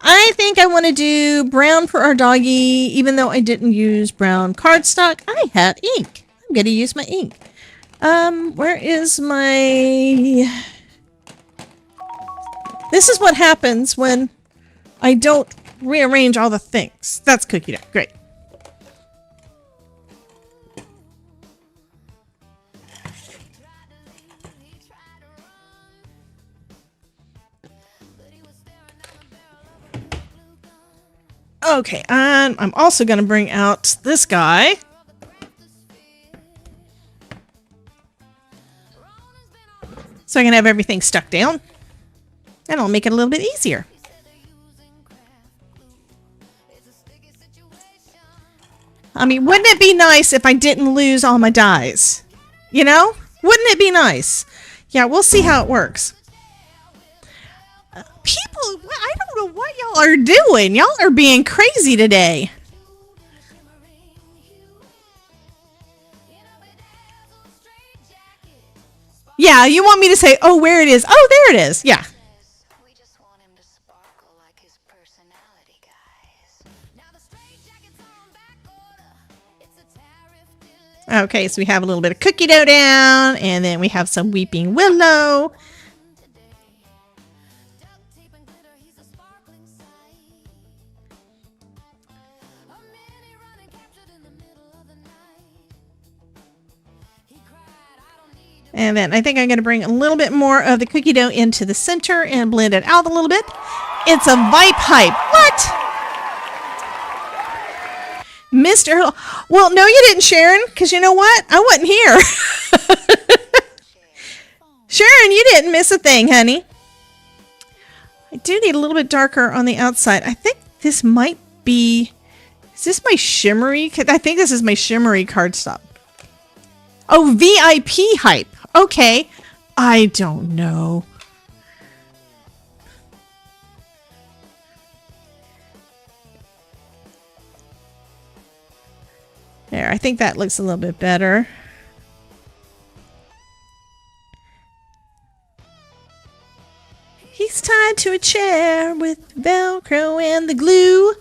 Speaker 1: I think I want to do brown for our doggy, even though I didn't use brown cardstock. I have ink. I'm going to use my ink. Where is my... This is what happens when I don't rearrange all the things. That's cookie dough. Great. Okay, and I'm also going to bring out this guy. So I can have everything stuck down. And I'll make it a little bit easier. I mean, wouldn't it be nice if I didn't lose all my dies? You know? Wouldn't it be nice? Yeah, we'll see how it works. People, I don't know what y'all are doing. Y'all are being crazy today. Yeah, you want me to say, oh, where it is? Oh, there it is. Yeah.
Speaker 8: We just want him to sparkle like his personality, guys. Now the straight jacket's on back order. It's a tariff delay.
Speaker 1: Okay, so we have a little bit of cookie dough down, and then we have some weeping willow. And then I think I'm going to bring a little bit more of the cookie dough into the center and blend it out a little bit. It's a Vipe Hype. What? Mr. Hurley. Well, no, you didn't, Sharon, because you know what? I wasn't here. Sharon, you didn't miss a thing, honey. I do need a little bit darker on the outside. I think this might be... Is this my shimmery? I think this is my shimmery cardstock. Oh, VIP Hype. Okay. I don't know. There, I think that looks a little bit better. He's tied to a chair with Velcro and the glue.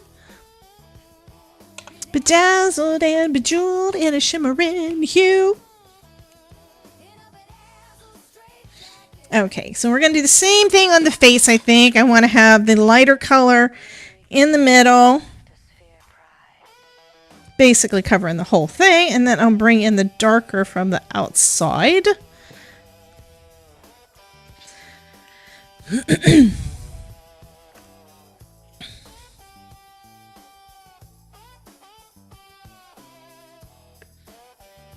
Speaker 1: Bedazzled and bejeweled in a shimmering hue. Okay, so we're going to do the same thing on the face, I think. I want to have the lighter color in the middle. Basically covering the whole thing. And then I'll bring in the darker from the outside.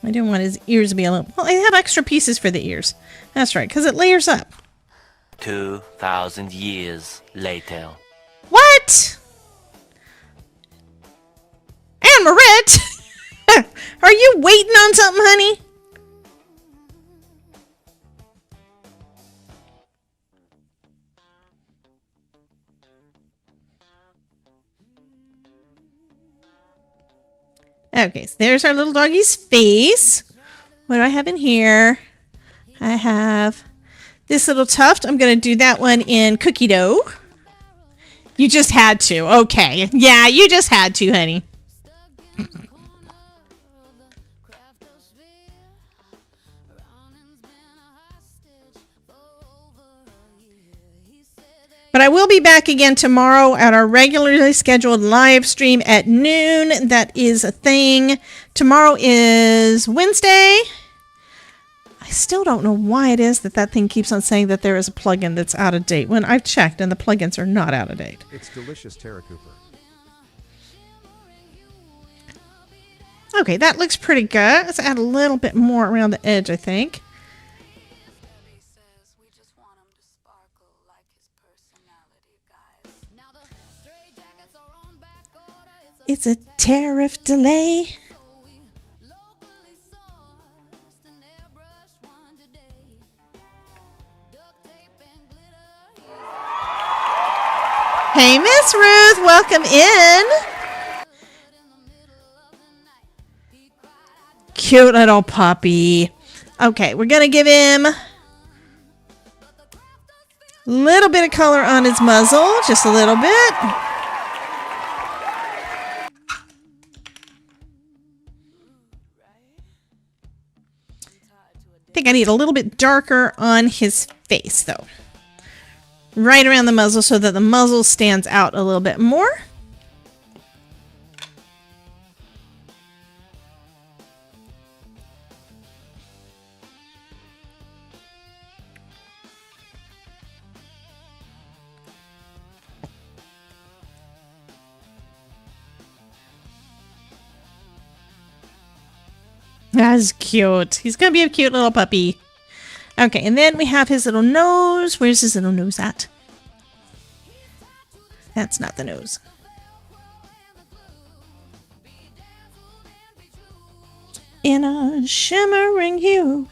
Speaker 1: I didn't want his ears to be a little... Well, I have extra pieces for the ears. That's right, because it layers up.
Speaker 7: 2,000 years later.
Speaker 1: What? Anne Marit? Are you waiting on something, honey? Okay, so there's our little doggy's face. What do I have in here? I have this little tuft. I'm going to do that one in cookie dough. You just had to. Okay. Yeah, you just had to, honey. But I will be back again tomorrow at our regularly scheduled live stream at noon. That is a thing. Tomorrow is Wednesday. I still don't know why it is that thing keeps on saying that there is a plugin that's out of date when I've checked and the plugins are not out of date.
Speaker 6: It's delicious, Tara Cooper.
Speaker 1: Okay, that looks pretty good. Let's add a little bit more around the edge, I think. It's a tariff delay. Hey, Miss Ruth, welcome in. Cute little puppy. Okay, we're going to give him a little bit of color on his muzzle, just a little bit. I think I need a little bit darker on his face, though. Right around the muzzle so that the muzzle stands out a little bit more. That's cute. He's going to be a cute little puppy. Okay, and then we have his little nose. Where's his little nose at? That's not the nose. In a shimmering hue.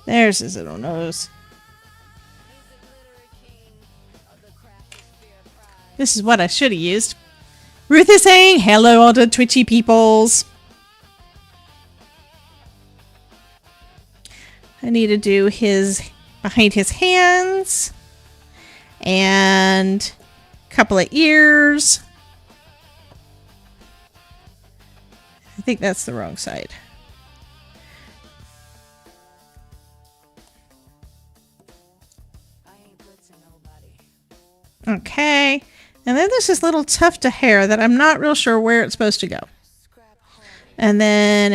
Speaker 1: There's his little nose. This is what I should have used. Ruth is saying, hello all the Twitchy peoples. I need to do his, behind his hands. And a couple of ears. I think that's the wrong side. Okay. And then there's this little tuft of hair that I'm not real sure where it's supposed to go. And then.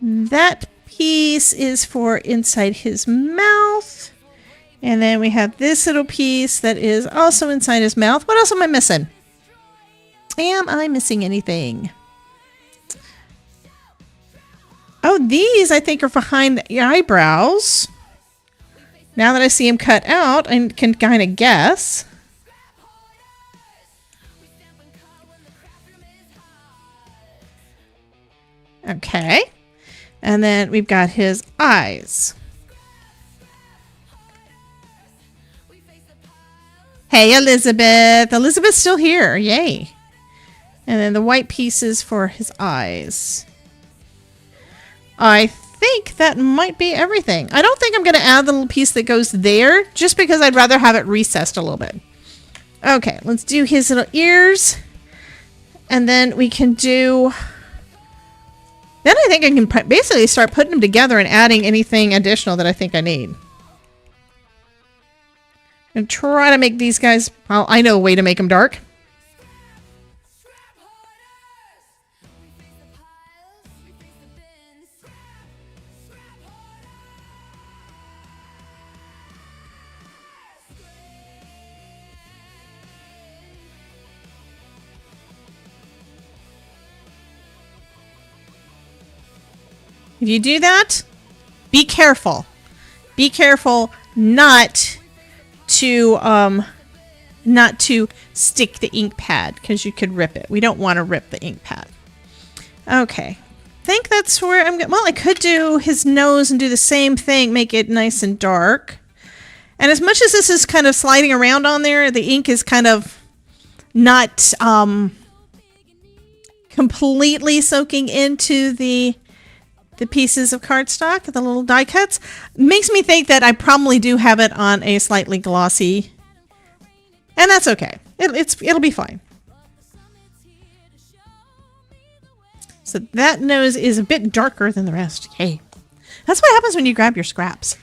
Speaker 1: That piece is for inside his mouth. And then we have this little piece that is also inside his mouth. What else am I missing? Am I missing anything? Oh, these I think are behind the eyebrows. Now that I see him cut out, I can kind of guess. Okay. And then we've got his eyes. Hey, Elizabeth. Elizabeth's still here. Yay. And then the white pieces for his eyes. I think that might be everything. I don't think I'm going to add the little piece that goes there, just because I'd rather have it recessed a little bit. Okay, let's do his little ears. And then we can do... Then I think I can basically start putting them together and adding anything additional that I think I need. And try to make these guys... Well, I know a way to make them dark. If you do that, be careful. Be careful not to stick the ink pad, because you could rip it. We don't want to rip the ink pad. Okay. I think that's where I'm going. Well, I could do his nose and do the same thing, make it nice and dark. And as much as this is kind of sliding around on there, the ink is kind of not completely soaking into the pieces of cardstock, the little die cuts. Makes me think that I probably do have it on a slightly glossy, and that's okay. It'll be fine. So that nose is a bit darker than the rest. Yay. That's what happens when you grab your scraps.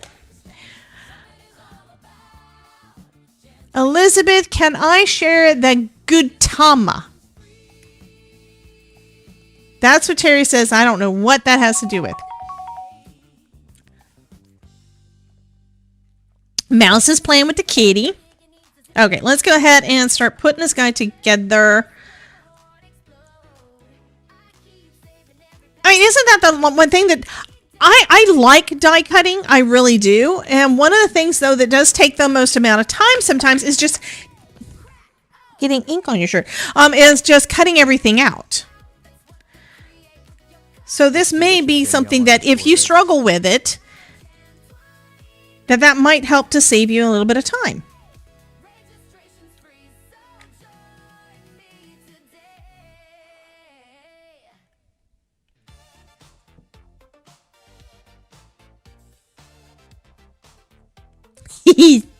Speaker 1: Elizabeth, can I share the Gutama? That's what Terry says. I don't know what that has to do with. Mouse is playing with the kitty. Okay, let's go ahead and start putting this guy together. I mean, isn't that the one thing that I like die cutting? I really do. And one of the things, though, that does take the most amount of time sometimes is just getting ink on your shirt. Is just cutting everything out. So this may be something that if you struggle with it, that might help to save you a little bit of time.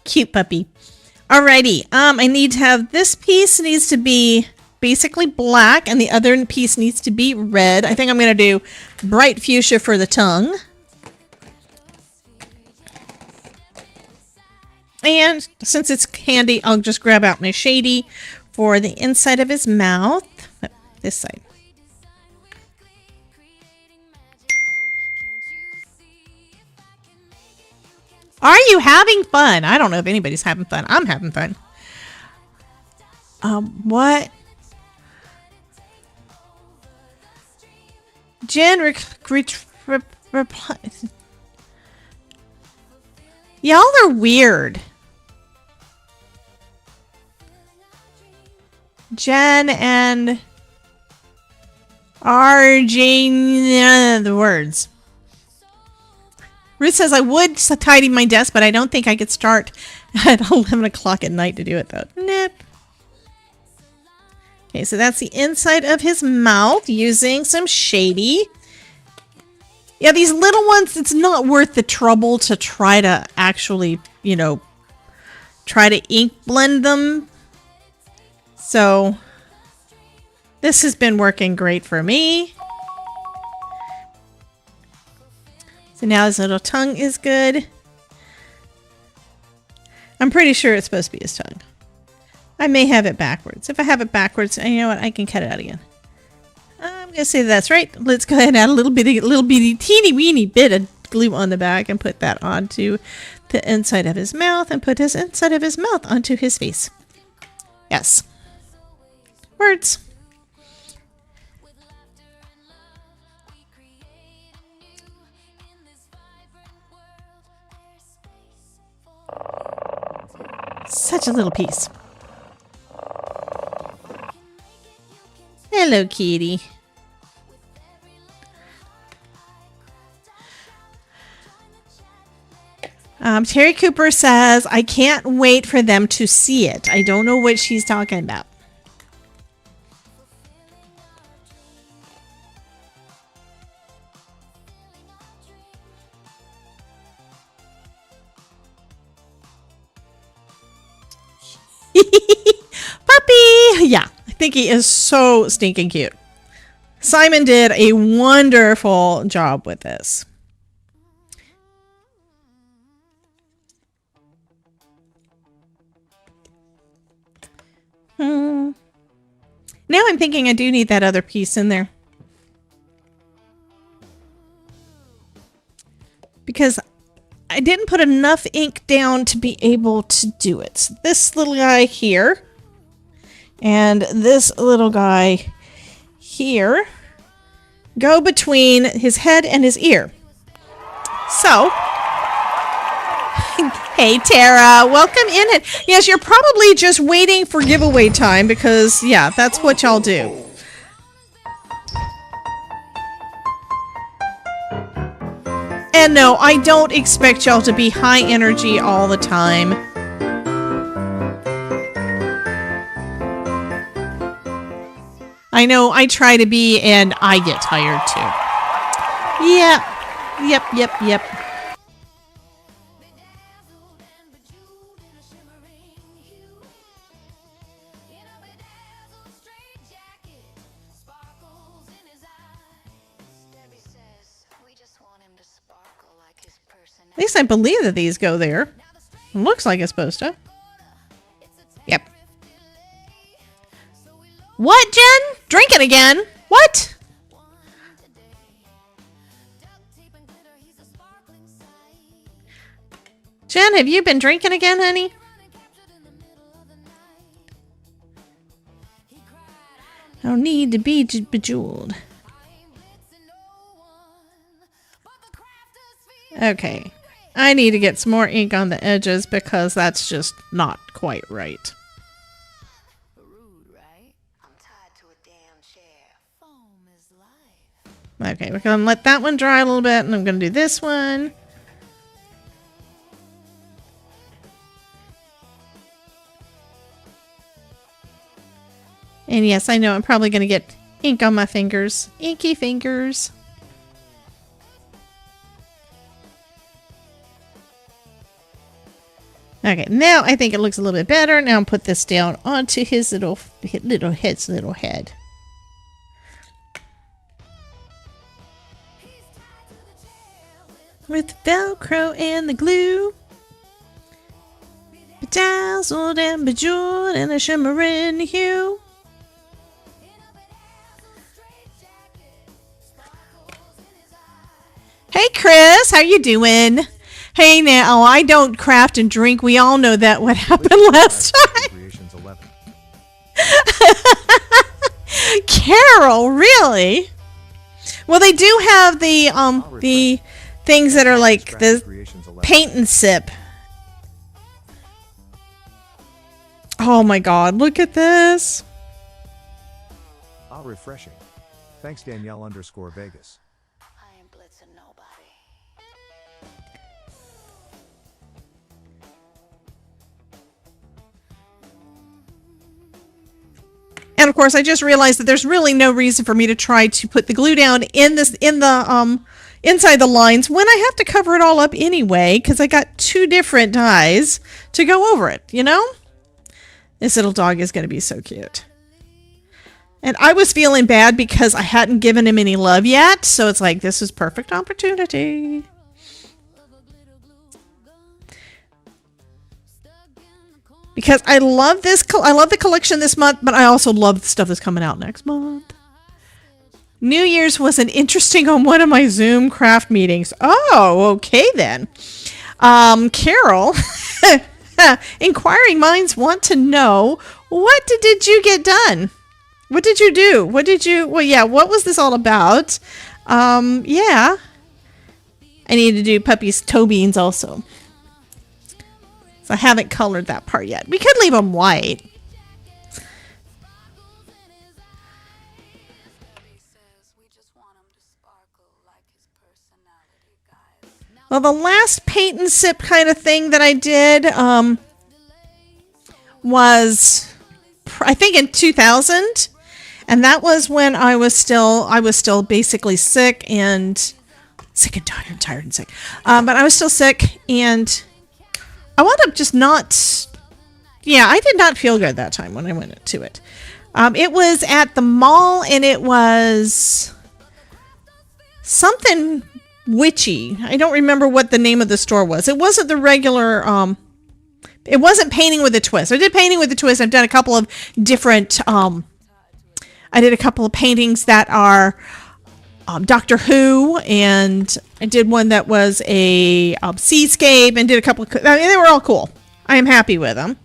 Speaker 1: Cute puppy. Alrighty, I need to have this piece needs to be basically black, and the other piece needs to be red. I think I'm going to do bright fuchsia for the tongue. And since it's handy, I'll just grab out my shady for the inside of his mouth. This side. Are you having fun? I don't know if anybody's having fun. I'm having fun. What? Jen y'all are weird. Jen and RJ, the words. Ruth says, I would tidy my desk, but I don't think I could start at 11 o'clock at night to do it, though. Nope. Okay, so that's the inside of his mouth using some shady. Yeah, these little ones, it's not worth the trouble to try to actually, try to ink blend them. So, this has been working great for me. So now his little tongue is good. I'm pretty sure it's supposed to be his tongue. I may have it backwards. If I have it backwards, you know what? I can cut it out again. I'm going to say that's right. Let's go ahead and add a little bitty, teeny weeny bit of glue on the back and put that onto the inside of his mouth and put his inside of his mouth onto his face. Yes. Words. Such a little piece. Hello, kitty. Terry Cooper says, I can't wait for them to see it. I don't know what she's talking about. Puppy! Yeah, I think he is so stinking cute. Simon did a wonderful job with this. Now I'm thinking I do need that other piece in there. Because I didn't put enough ink down to be able to do it. So this little guy here and this little guy here go between his head and his ear. So, hey Tara, welcome in. And yes, you're probably just waiting for giveaway time because, yeah, that's what y'all do. And no, I don't expect y'all to be high energy all the time. I know I try to be, and I get tired too. Yep. At least I believe that these go there. It looks like it's supposed to. Yep. What, Jen? Drinking again? What? Jen, have you been drinking again, honey? I don't need to be bejeweled. Okay. I need to get some more ink on the edges because that's just not quite right. Okay, we're going to let that one dry a little bit, and I'm going to do this one. And yes, I know I'm probably going to get ink on my fingers. Inky fingers. Okay, now I think it looks a little bit better. Now I'll put this down onto his little head. With Velcro and the glue. Bedazzled and bejeweled in a shimmering hue. Hey Chris, how you doing? Hey now, I don't craft and drink. We all know that what happened last time.
Speaker 6: Creations 11.
Speaker 1: Carol, really? Well, they do have the things that are like the paint and sip. Oh my god, look at this.
Speaker 6: Ah, refreshing. Thanks, Danielle_Vegas.
Speaker 8: I ain't blitzing nobody.
Speaker 1: And of course, I just realized that there's really no reason for me to try to put the glue down in the inside the lines when I have to cover it all up anyway, because I got two different dyes to go over it, you know? This little dog is going to be so cute. And I was feeling bad because I hadn't given him any love yet, so it's like, this is perfect opportunity. Because I love this, I love the collection this month, but I also love the stuff that's coming out next month. New Year's was an interesting on one of my Zoom craft meetings. Oh, okay then. Carol, inquiring minds want to know, what did you get done? What did you do? Well, yeah, what was this all about? Yeah. I need to do Puppy's toe beans also. So I haven't colored that part yet. We could leave them white. Well, the last paint and sip kind of thing that I did was, I think, in 2000, and that was when I was still basically sick and tired and sick. But I was still sick, and I wound up just not. Yeah, I did not feel good that time when I went to it. It was at the mall, and it was something witchy. I don't remember what the name of the store was. It wasn't the regular. It wasn't Painting with a Twist. I did Painting with a Twist. I've done a couple of different. I did a couple of paintings that are Doctor Who, and I did one that was a seascape, and did a couple of. I mean, they were all cool. I am happy with them.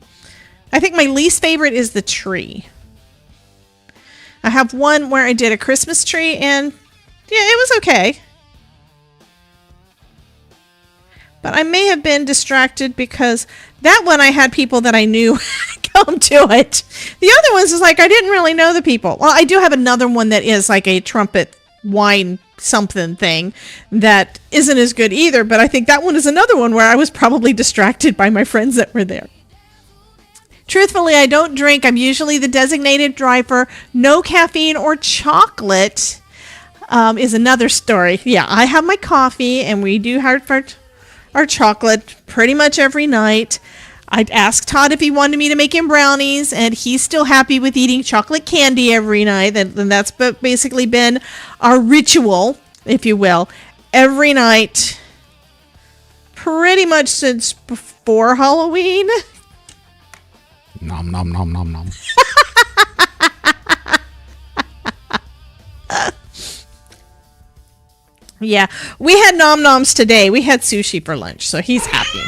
Speaker 1: I think my least favorite is the tree. I have one where I did a Christmas tree, and yeah, it was okay. But I may have been distracted because that one I had people that I knew come to it. The other ones is like I didn't really know the people. Well, I do have another one that is like a trumpet wine something thing that isn't as good either, but I think that one is another one where I was probably distracted by my friends that were there. Truthfully, I don't drink. I'm usually the designated driver. No caffeine or chocolate is another story. Yeah, I have my coffee, and we do Hartford our chocolate pretty much every night. I'd asked Todd if he wanted me to make him brownies, and he's still happy with eating chocolate candy every night. And that's basically been our ritual, if you will, every night, pretty much since before Halloween.
Speaker 3: Nom nom nom nom nom.
Speaker 1: Yeah, we had nom noms today. We had sushi for lunch, so he's happy.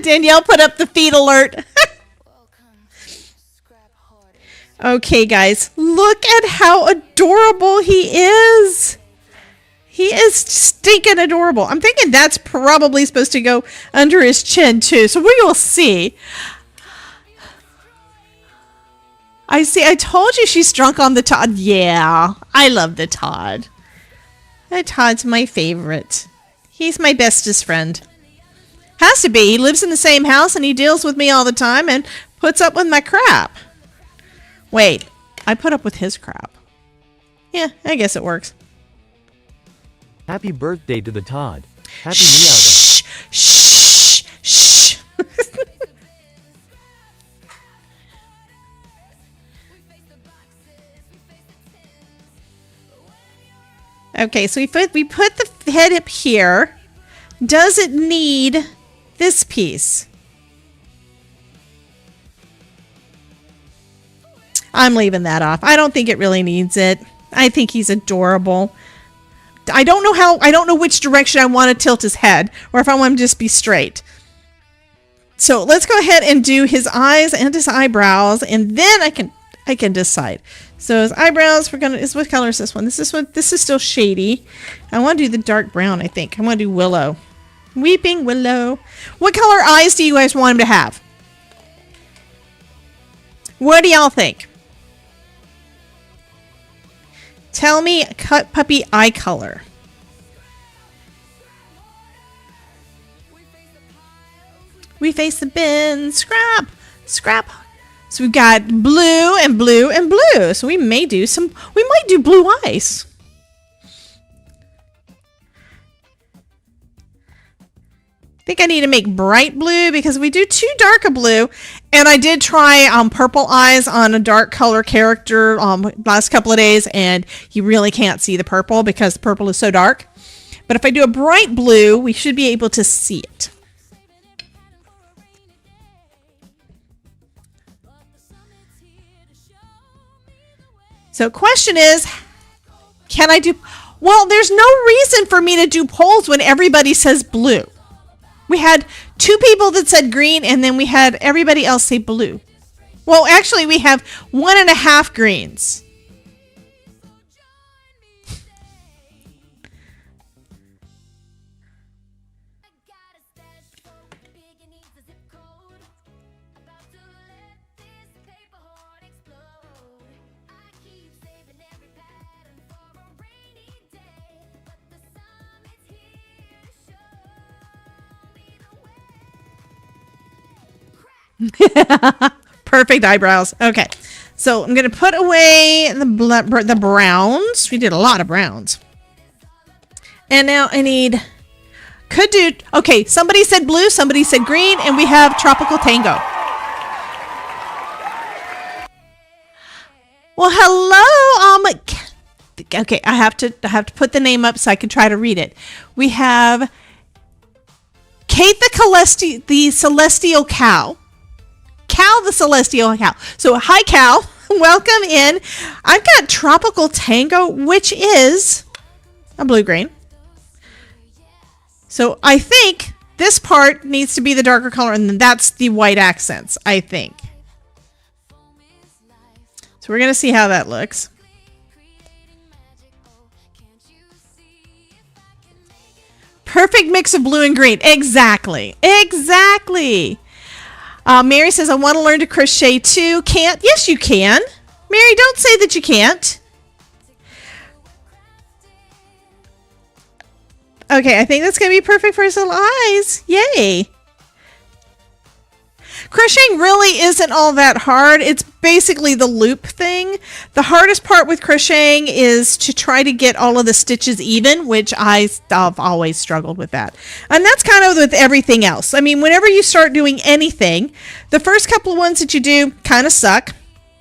Speaker 1: Danielle put up the feed alert. Okay, guys, look at how adorable he is. He is stinking adorable. I'm thinking that's probably supposed to go under his chin, too, so we will see. I see. I told you she's drunk on the Todd. Yeah, I love the Todd. Todd's my favorite. He's my bestest friend. Has to be. He lives in the same house and he deals with me all the time and puts up with my crap. Wait, I put up with his crap. Yeah, I guess it works.
Speaker 4: Happy birthday to the Todd. Happy
Speaker 1: Shh, shh, shh. Okay, so we put the head up here. Does it need this piece? I'm leaving that off. I don't think it really needs it. I think he's adorable. I don't know which direction I want to tilt his head, or if I want him to just be straight. So let's go ahead and do his eyes and his eyebrows, and then I can decide. So his eyebrows, what color is this one? This is still shady. I want to do the dark brown, I think. I want to do Willow. Weeping Willow. What color eyes do you guys want him to have? What do y'all think? Tell me cut puppy eye color. We face the bin. Scrap. Scrap. So we've got blue and blue and blue. So we might do blue eyes. I think I need to make bright blue because we do too dark a blue. And I did try purple eyes on a dark color character last couple of days, and you really can't see the purple because the purple is so dark. But if I do a bright blue, we should be able to see it. So question is, can I do... Well, there's no reason for me to do polls when everybody says blue. We had 2 people that said green, and then we had everybody else say blue. Well, actually, we have 1.5 greens. Perfect eyebrows. Okay. So I'm going to put away the browns. We did a lot of browns. And now I need... Okay, somebody said blue, somebody said green, and we have Tropical Tango. Well, hello. Okay, I have to put the name up so I can try to read it. We have Kate the Celestial Cow. Cal the Celestial Cow. So, hi, Cal. Welcome in. I've got Tropical Tango, which is a blue-green. So, I think this part needs to be the darker color, and then that's the white accents, I think. So, we're going to see how that looks. Perfect mix of blue and green. Exactly. Exactly. Mary says, I want to learn to crochet too. Can't? Yes, you can. Mary, don't say that you can't. Okay, I think that's going to be perfect for his little eyes. Yay. Crocheting really isn't all that hard. It's basically the loop thing. The hardest part with crocheting is to try to get all of the stitches even, which I've always struggled with that. And that's kind of with everything else. I mean, whenever you start doing anything, the first couple of ones that you do kind of suck.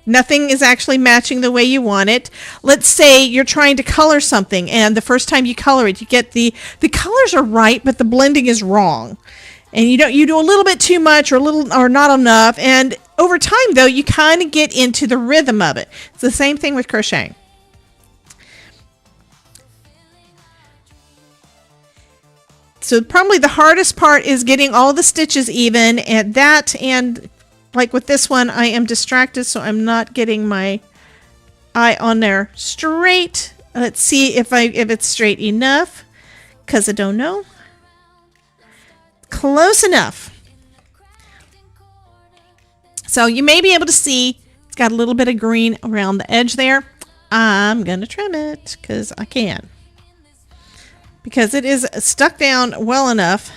Speaker 1: Nothing is actually matching the way you want it. Let's say you're trying to color something, and the first time you color it, you get the colors are right, but the blending is wrong. And you do a little bit too much or not enough, and over time though you kind of get into the rhythm of it. It's the same thing with crocheting. So probably the hardest part is getting all the stitches even, and like with this one I am distracted, so I'm not getting my eye on there straight. Let's see if it's straight enough, because I don't know. Close enough. So you may be able to see it's got a little bit of green around the edge there. I'm going to trim it because I can. Because it is stuck down well enough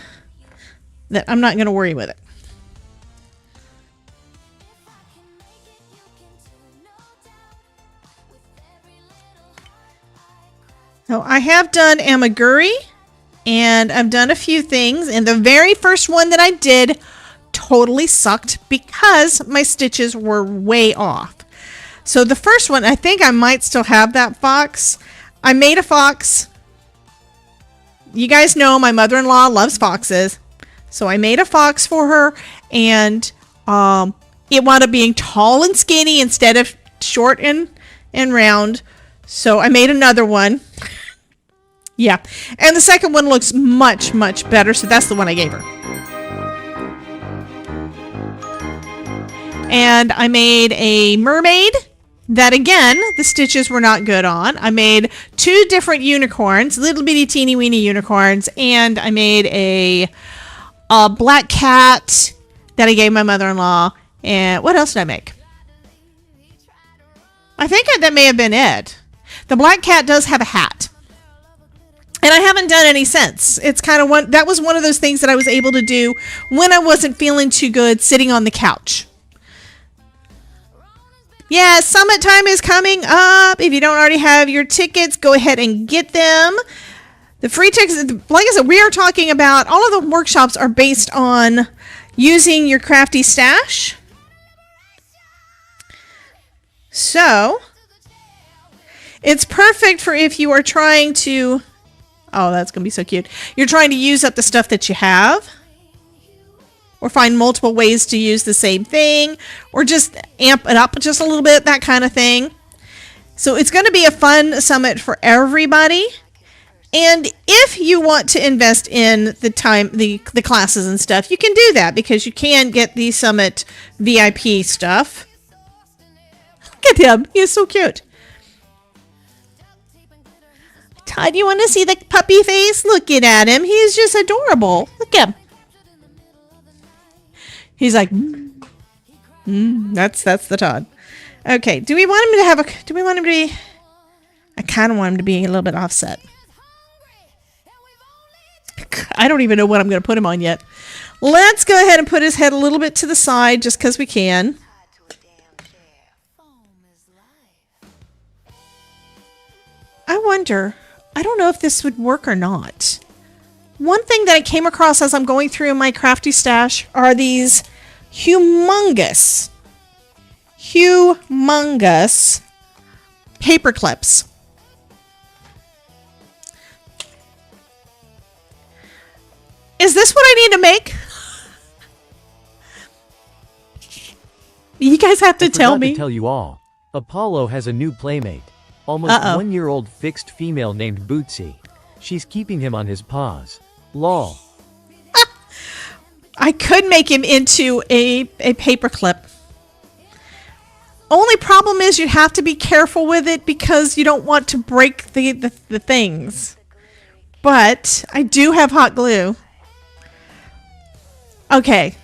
Speaker 1: that I'm not going to worry with it. So I have done amigurumi. And I've done a few things, and the very first one that I did totally sucked because my stitches were way off. So the first one, I think I might still have that fox. I made a fox. You guys know my mother-in-law loves foxes. So I made a fox for her, and it wound up being tall and skinny instead of short and round. So I made another one. Yeah, and the second one looks much, much better, so that's the one I gave her. And I made a mermaid that, again, the stitches were not good on. I made 2 different unicorns, little bitty teeny weeny unicorns, and I made a black cat that I gave my mother-in-law. And what else did I make? I think that may have been it. The black cat does have a hat. And I haven't done any since. It's kind of that was one of those things that I was able to do when I wasn't feeling too good sitting on the couch. Yeah, Summit Time is coming up. If you don't already have your tickets, go ahead and get them. The free tickets, like I said, we are talking about, all of the workshops are based on using your crafty stash. So, it's perfect for if you are trying to... Oh, that's going to be so cute. You're trying to use up the stuff that you have, or find multiple ways to use the same thing, or just amp it up just a little bit, that kind of thing. So it's going to be a fun summit for everybody. And if you want to invest in the time, the classes and stuff, you can do that, because you can get the summit VIP stuff. Look at him. He is so cute. Todd, you want to see the puppy face? Looking at him. He's just adorable. Look at him. He's like, that's the Todd. Okay, do we want him to be, I kind of want him to be a little bit offset. I don't even know what I'm going to put him on yet. Let's go ahead and put his head a little bit to the side just because we can. I wonder, I don't know if this would work or not. One thing that I came across as I'm going through my crafty stash are these humongous paper clips. Is this what I need to make? You guys have to tell me.
Speaker 4: To tell you all, Apollo has a new playmate. Almost 1-year-old fixed female named Bootsy. She's keeping him on his paws. Lol.
Speaker 1: I could make him into a paperclip. Only problem is you have to be careful with it because you don't want to break the things. But I do have hot glue. Okay.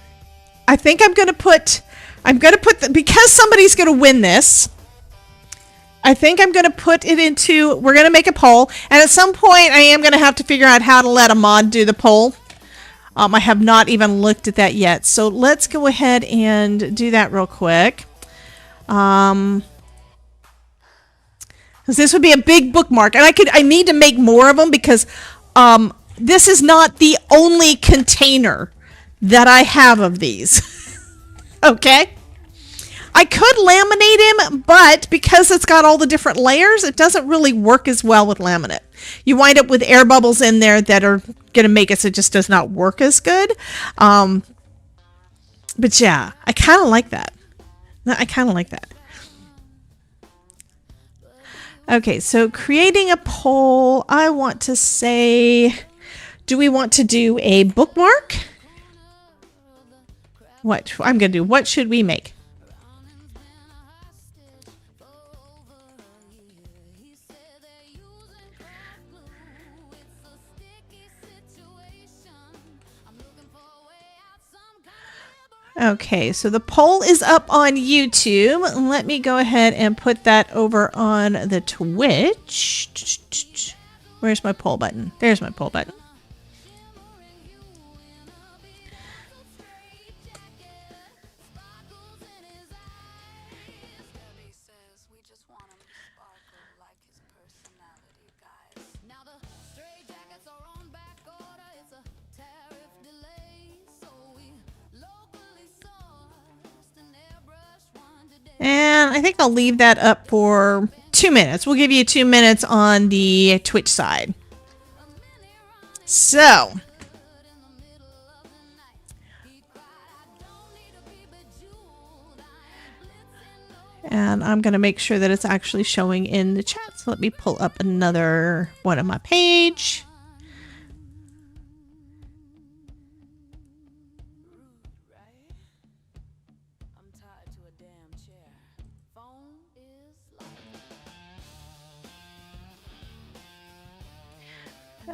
Speaker 1: I think I'm going to put because somebody's going to win this. I think I'm going to put it into, we're going to make a poll. And at some point, I am going to have to figure out how to let a mod do the poll. I have not even looked at that yet. So let's go ahead and do that real quick. Because this would be a big bookmark. And I need to make more of them because this is not the only container that I have of these. Okay? I could laminate him, but because it's got all the different layers, it doesn't really work as well with laminate. You wind up with air bubbles in there that are going to make it so it just does not work as good. But yeah, I kind of like that. Okay, so creating a poll, I want to say, do we want to do a bookmark? What I'm going to do, what should we make? Okay, so the poll is up on YouTube. Let me go ahead and put that over on the Twitch. Where's my poll button? There's my poll button. And I think I'll leave that up for 2 minutes. We'll give you 2 minutes on the Twitch side. So. And I'm going to make sure that it's actually showing in the chat. So let me pull up another one on my page.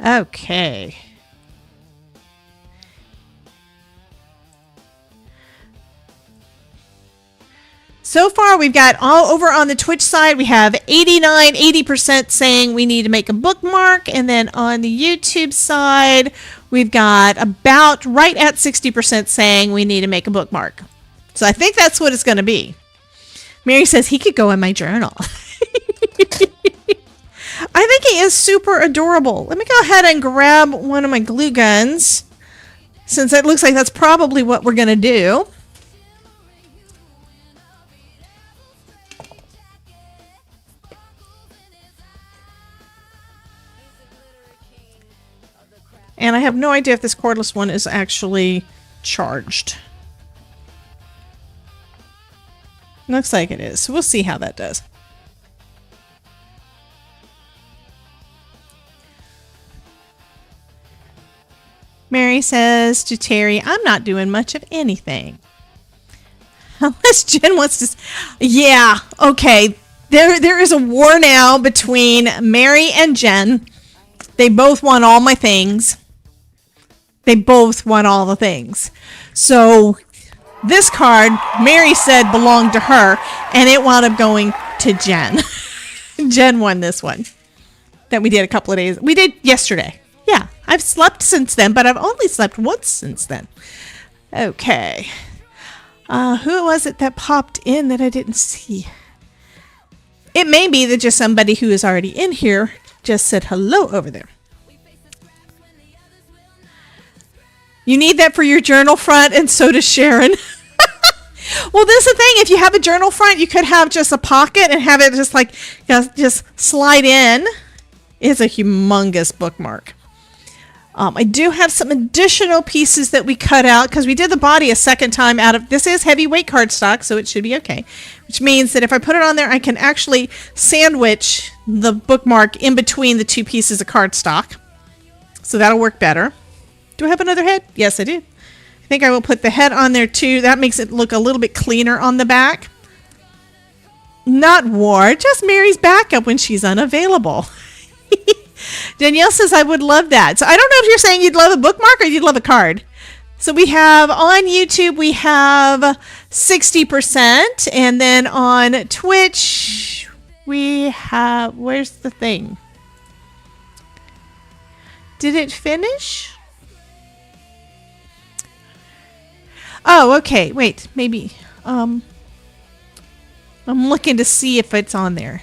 Speaker 1: Okay. So far, we've got all over on the Twitch side, we have 80% saying we need to make a bookmark. And then on the YouTube side, we've got about right at 60% saying we need to make a bookmark. So I think that's what it's going to be. Mary says he could go in my journal. I think he is super adorable. Let me go ahead and grab one of my glue guns, since it looks like that's probably what we're going to do. And I have no idea if this cordless one is actually charged. Looks like it is. So we'll see how that does. Mary says to Terry, I'm not doing much of anything. Unless Jen wants to... Yeah, okay. There is a war now between Mary and Jen. They both want all my things. They both want all the things. So this card, Mary said belonged to her, and it wound up going to Jen. Jen won this one that we did a couple of days. We did yesterday. Yeah, I've slept since then, but I've only slept once since then. Okay. Who was it that popped in that I didn't see? It may be that just somebody who is already in here just said hello over there. You need that for your journal front, and so does Sharon. Well, this is the thing. If you have a journal front, you could have just a pocket and have it just like just slide in. It's a humongous bookmark. I do have some additional pieces that we cut out because we did the body a second time out of, this is heavyweight cardstock, so it should be okay. Which means that if I put it on there, I can actually sandwich the bookmark in between the two pieces of cardstock. So that'll work better. Do I have another head? Yes, I do. I think I will put the head on there too. That makes it look a little bit cleaner on the back. Not war, just Mary's backup when she's unavailable. Danielle says, I would love that. So I don't know if you're saying you'd love a bookmark or you'd love a card. So we have on YouTube, we have 60%. And then on Twitch, we have, where's the thing? Did it finish? Oh, okay. Wait, maybe. I'm looking to see if it's on there.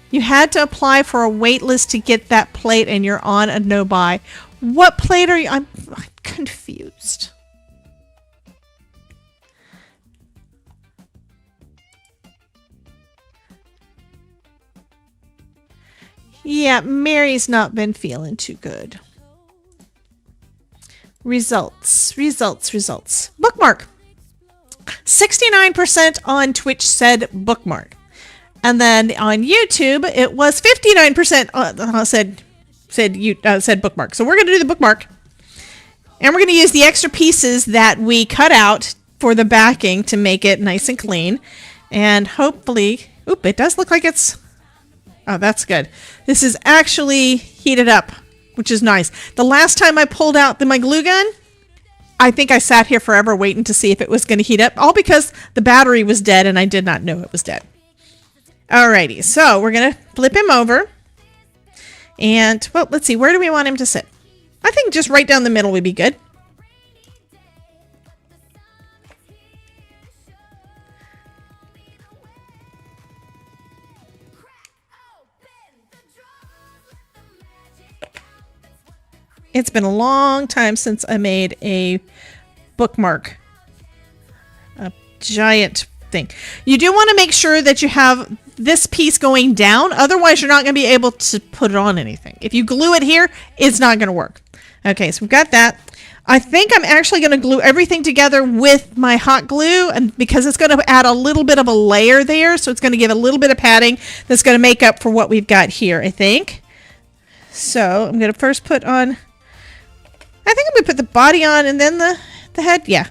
Speaker 1: You had to apply for a wait list to get that plate and you're on a no buy. What plate are you? I'm confused. Yeah, Mary's not been feeling too good. Results. Bookmark. 69% on Twitch said bookmark. And then on YouTube, it was 59% said bookmark. So we're going to do the bookmark. And we're going to use the extra pieces that we cut out for the backing to make it nice and clean. And hopefully, it does look like it's, oh, that's good. This is actually heated up, which is nice. The last time I pulled out my glue gun, I think I sat here forever waiting to see if it was going to heat up, all because the battery was dead and I did not know it was dead. Alrighty, so we're going to flip him over. And, well, let's see, where do we want him to sit? I think just right down the middle would be good. It's been a long time since I made a bookmark. A giant thing. You do want to make sure that you have this piece going down. Otherwise, you're not going to be able to put it on anything. If you glue it here, it's not going to work. Okay, so we've got that. I think I'm actually going to glue everything together with my hot glue, and because it's going to add a little bit of a layer there, so it's going to give a little bit of padding that's going to make up for what we've got here, I think. So I'm going to first put on, I think I'm going to put the body on and then the head. Yeah.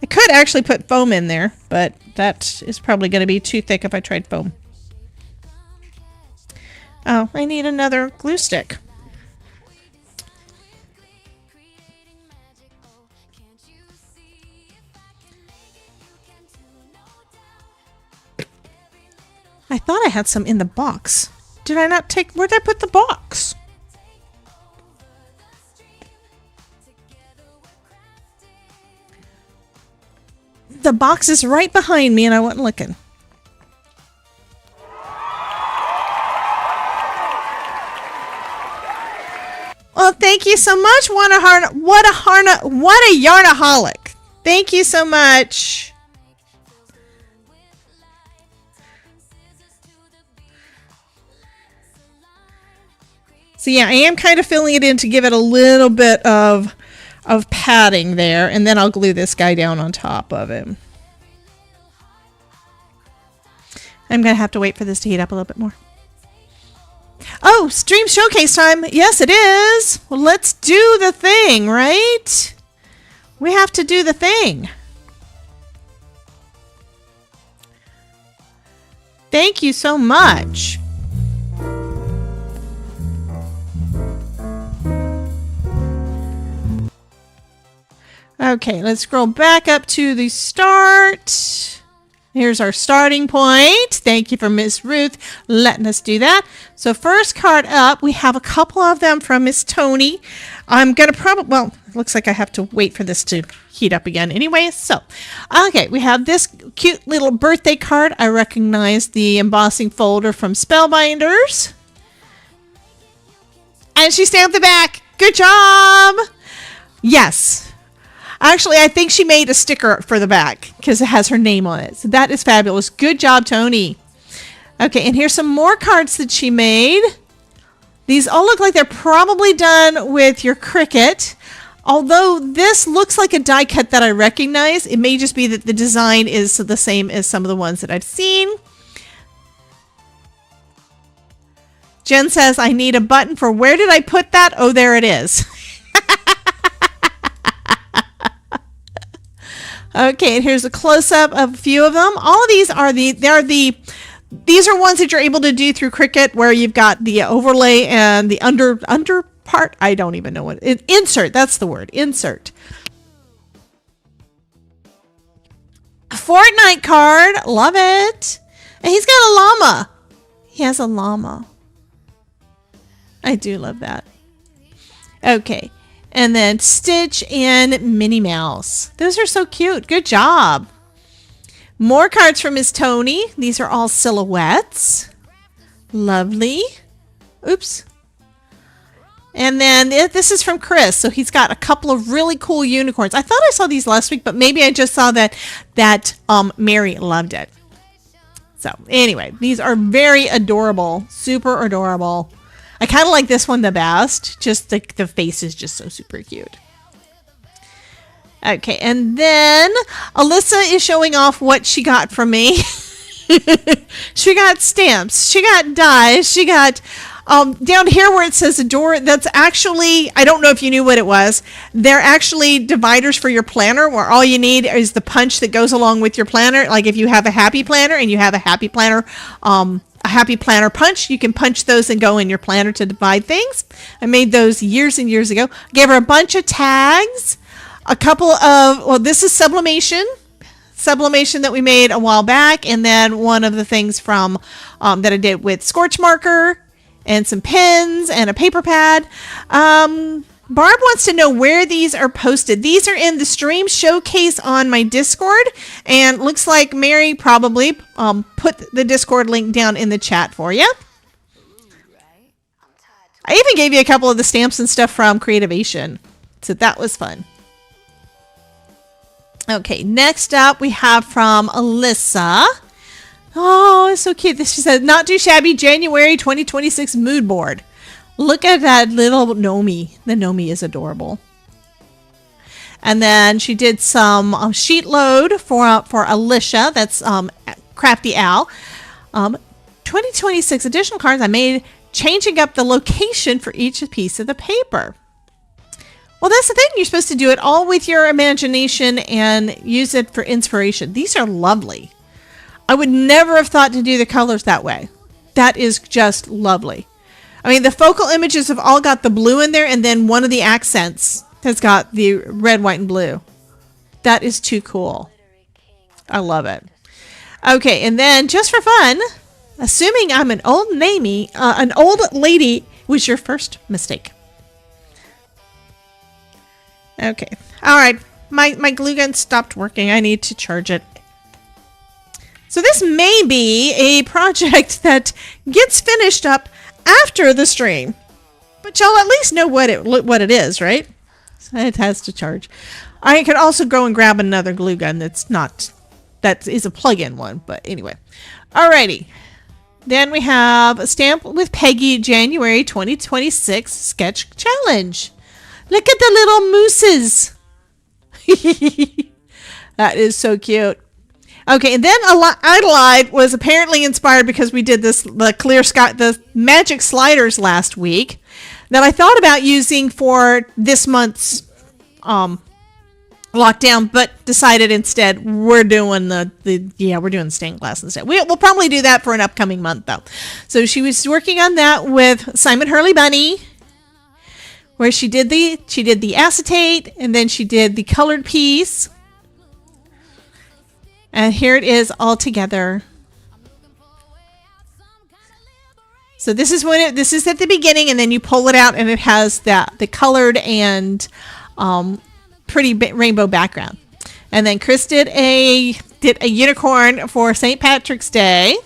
Speaker 1: I could actually put foam in there, but that is probably going to be too thick if I tried foam. Oh, I need another glue stick. I thought I had some in the box. Did I not take, where did I put the box? The box is right behind me and I wasn't looking. Well, thank you so much. What a yarnaholic. Thank you so much. So yeah, I am kind of filling it in to give it a little bit of padding there, and then I'll glue this guy down on top of him. I'm going to have to wait for this to heat up a little bit more. Oh, stream showcase time. Yes, it is. Well, let's do the thing, right? We have to do the thing. Thank you so much. Okay, let's scroll back up to the start. Here's our starting point. Thank you for Miss Ruth letting us do that. So first card up, we have a couple of them from Miss Tony. I'm going to probably, well, it looks like I have to wait for this to heat up again anyway. So, okay, we have this cute little birthday card. I recognize the embossing folder from Spellbinders. And she stamped the back. Good job. Yes. Actually, I think she made a sticker for the back because it has her name on it. So that is fabulous. Good job, Tony. Okay, and here's some more cards that she made. These all look like they're probably done with your Cricut. Although this looks like a die cut that I recognize, it may just be that the design is the same as some of the ones that I've seen. Jen says, I need a button for where did I put that? Oh, there it is. Okay, and here's a close-up of a few of them. All of these are these are ones that you're able to do through Cricut where you've got the overlay and the under part. I don't even know what insert. That's the word. Insert. A Fortnite card. Love it. And he's got a llama. He has a llama. I do love that. Okay. And then Stitch and Minnie Mouse. Those are so cute. Good job. More cards from Miss Tony. These are all silhouettes. Lovely. Oops. And then this is from Chris. So he's got a couple of really cool unicorns. I thought I saw these last week, but maybe I just saw that Mary loved it. So anyway, these are very adorable. Super adorable. I kind of like this one the best. Just the face is just so super cute. Okay, and then Alyssa is showing off what she got from me. She got stamps. She got dies. She got down here where it says adore. That's actually, I don't know if you knew what it was. They're actually dividers for your planner where all you need is the punch that goes along with your planner. Like if you have a happy planner and you have a happy planner, a happy planner punch, you can punch those and go in your planner to divide things. I made those years and years ago. Gave her a bunch of tags, a couple of, well, this is sublimation that we made a while back, and then one of the things from that I did with scorch marker and some pens and a paper pad. Barb wants to know where these are posted. These are in the stream showcase on my Discord, and looks like Mary probably put the Discord link down in the chat for you. I even gave you a couple of the stamps and stuff from Creativation, so that was fun. Okay, next up we have from Alyssa. Oh, it's so cute. She said, not too shabby, January 2026 mood board. Look at that little Nomi. The Nomi is adorable. And then she did some sheet load for Alicia. That's Crafty Al. 2026 additional cards I made, changing up the location for each piece of the paper. Well, that's the thing. You're supposed to do it all with your imagination and use it for inspiration. These are lovely. I would never have thought to do the colors that way. That is just lovely. I mean, the focal images have all got the blue in there, and then one of the accents has got the red, white, and blue. That is too cool. I love it. Okay, and then just for fun, assuming I'm an old lady was your first mistake. Okay. All right. My glue gun stopped working. I need to charge it. So this may be a project that gets finished up after the stream, but y'all at least know what it is, right? So it has to charge. I could also go and grab another glue gun that is a plug-in one, but anyway. Alrighty. Then we have a stamp with Peggy January 2026 sketch challenge. Look at the little mooses. That is so cute. Okay, and then Adelaide was apparently inspired because we did the magic sliders last week that I thought about using for this month's lockdown, but decided instead we're doing we're doing stained glass instead. We'll probably do that for an upcoming month though. So she was working on that with Simon Hurley Bunny, where she did the acetate and then she did the colored piece. And here it is all together. So this is when this is at the beginning, and then you pull it out, and it has the colored and pretty rainbow background. And then Chris did a unicorn for St. Patrick's Day.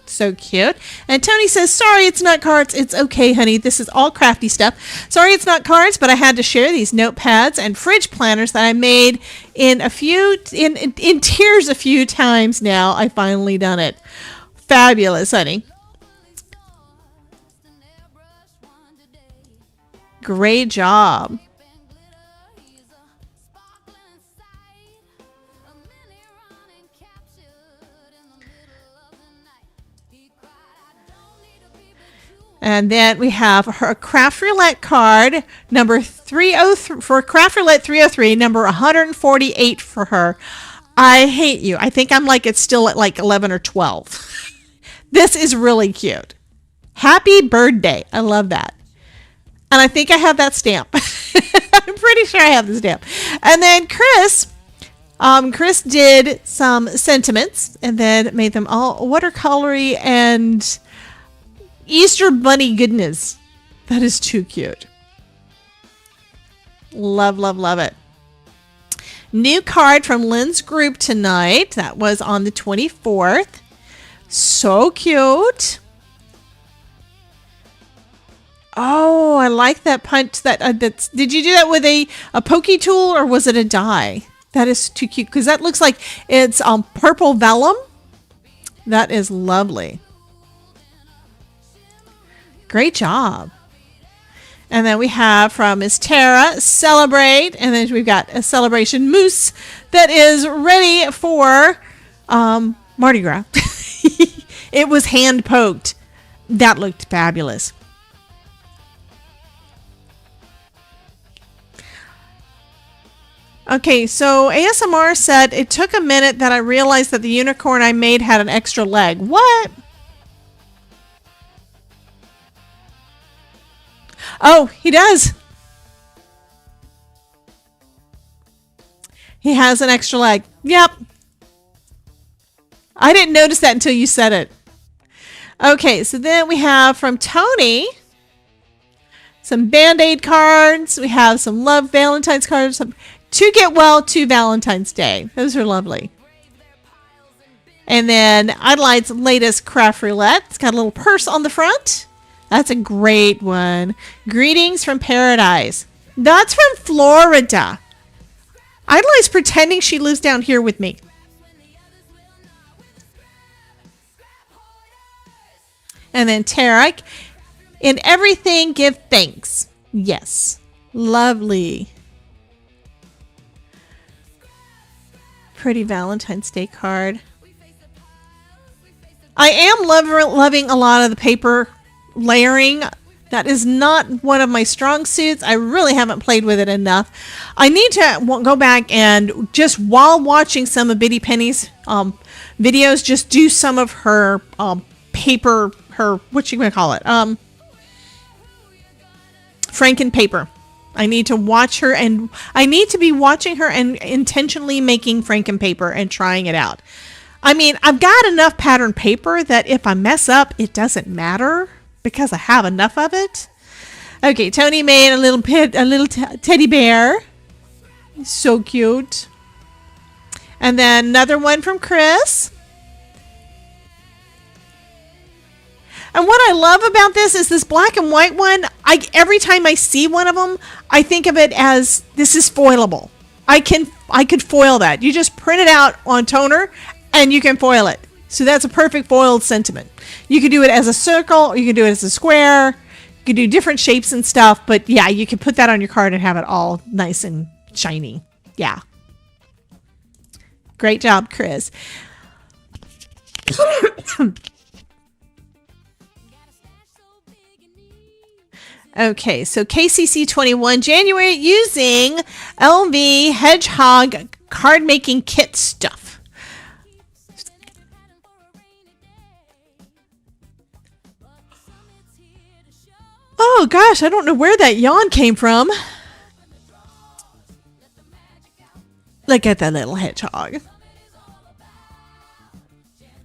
Speaker 1: So cute. And Tony says, sorry, it's not cards. It's okay, honey. This is all crafty stuff. Sorry, it's not cards, but I had to share these notepads and fridge planners that I made in tears a few times now. I finally done it. Fabulous, honey. Great job. And then we have her Craft Roulette card, number 303 for Craft Roulette 303, number 148 for her. I hate you. I think I'm it's still at 11 or 12. This is really cute. Happy birthday. I love that. And I think I have that stamp. I'm pretty sure I have the stamp. And then Chris did some sentiments and then made them all watercolory and Easter bunny goodness. That is too cute. Love, love, love it. New card from Lynn's group tonight. That was on the 24th. So cute. Oh, I like that punch. Did you do that with a pokey tool or was it a die? That is too cute because that looks like it's purple vellum. That is lovely. Great job. And then we have from Miss Tara, Celebrate. And then we've got a Celebration Mousse that is ready for Mardi Gras. It was hand poked. That looked fabulous. Okay, so ASMR said, it took a minute that I realized that the unicorn I made had an extra leg. What? Oh, he does. He has an extra leg. Yep. I didn't notice that until you said it. Okay, so then we have from Tony some Band-Aid cards. We have some Love Valentine's cards. Some To Get Well to Valentine's Day. Those are lovely. And then Adelaide's latest Craft Roulette. It's got a little purse on the front. That's a great one. Greetings from Paradise. That's from Florida. Adelaide's pretending she lives down here with me. And then Tarek. In everything, give thanks. Yes. Lovely. Pretty Valentine's Day card. I am loving a lot of the paper layering. That is not one of my strong suits. I really haven't played with it enough. I need to go back and just while watching some of Biddy Penny's videos, just do some of her paper, what you gonna call it? Franken paper. I need to watch her and I need to be watching her and intentionally making Franken paper and trying it out. I mean, I've got enough pattern paper that if I mess up, it doesn't matter because I have enough of it. Okay, Tony made a little teddy bear. So cute. And then another one from Chris. And what I love about this is this black and white one. Every time I see one of them, I think of it as this is foilable. I could foil that. You just print it out on toner and you can foil it. So that's a perfect foiled sentiment. You could do it as a circle, or you could do it as a square. You could do different shapes and stuff, but yeah, you can put that on your card and have it all nice and shiny. Yeah. Great job, Chris. Okay, so KCC21 January using LV Hedgehog card making kit stuff. Oh gosh, I don't know where that yawn came from. Look at that little hedgehog.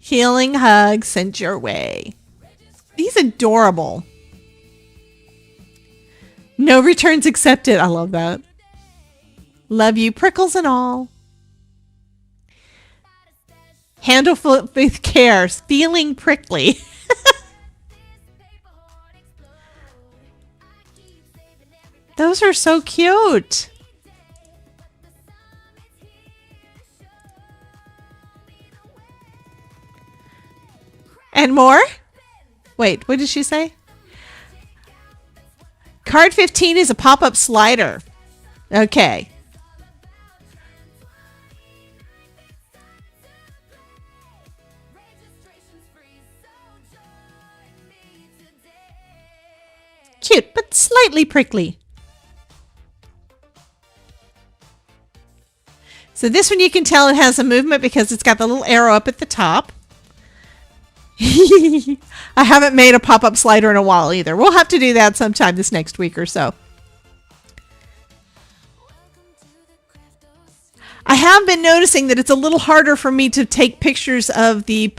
Speaker 1: Healing hug sent your way. He's adorable. No returns accepted. I love that. Love you, prickles and all. Handle with care. Feeling prickly. Those are so cute. And more? Wait, what did she say? Card 15 is a pop-up slider. Okay. Cute, but slightly prickly. So this one you can tell it has a movement because it's got the little arrow up at the top. I haven't made a pop-up slider in a while either. We'll have to do that sometime this next week or so. I have been noticing that it's a little harder for me to take pictures of the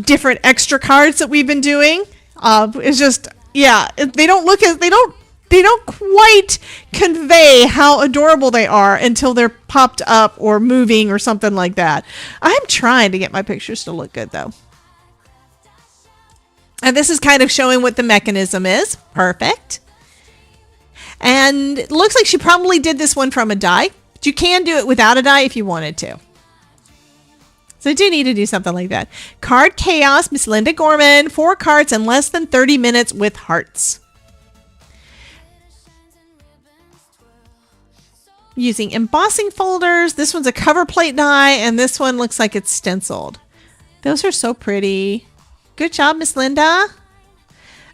Speaker 1: different extra cards that we've been doing. It's just, yeah, they don't look as, they don't quite convey how adorable they are until they're popped up or moving or something like that. I'm trying to get my pictures to look good though. And this is kind of showing what the mechanism is. Perfect. And it looks like she probably did this one from a die. But you can do it without a die if you wanted to. So I do need to do something like that. Card Chaos, Miss Linda Gorman. 4 cards in less than 30 minutes with hearts. Using embossing folders. This one's a cover plate die. And this one looks like it's stenciled. Those are so pretty. Good job, Miss Linda.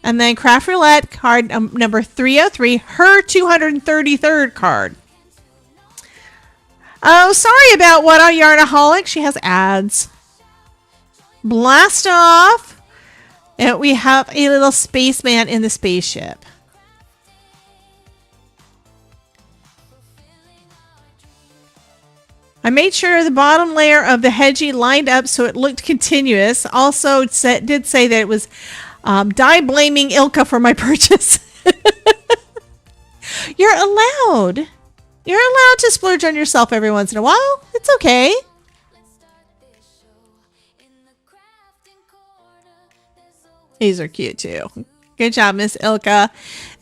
Speaker 1: And then Craft Roulette card number 303, her 233rd card. Oh, sorry about what a Yarnaholic. She has ads. Blast off. And we have a little spaceman in the spaceship. I made sure the bottom layer of the hedgie lined up so it looked continuous. Also, it did say that it was die blaming Ilka for my purchase. You're allowed. You're allowed to splurge on yourself every once in a while. It's okay. These are cute too. Good job, Miss Ilka.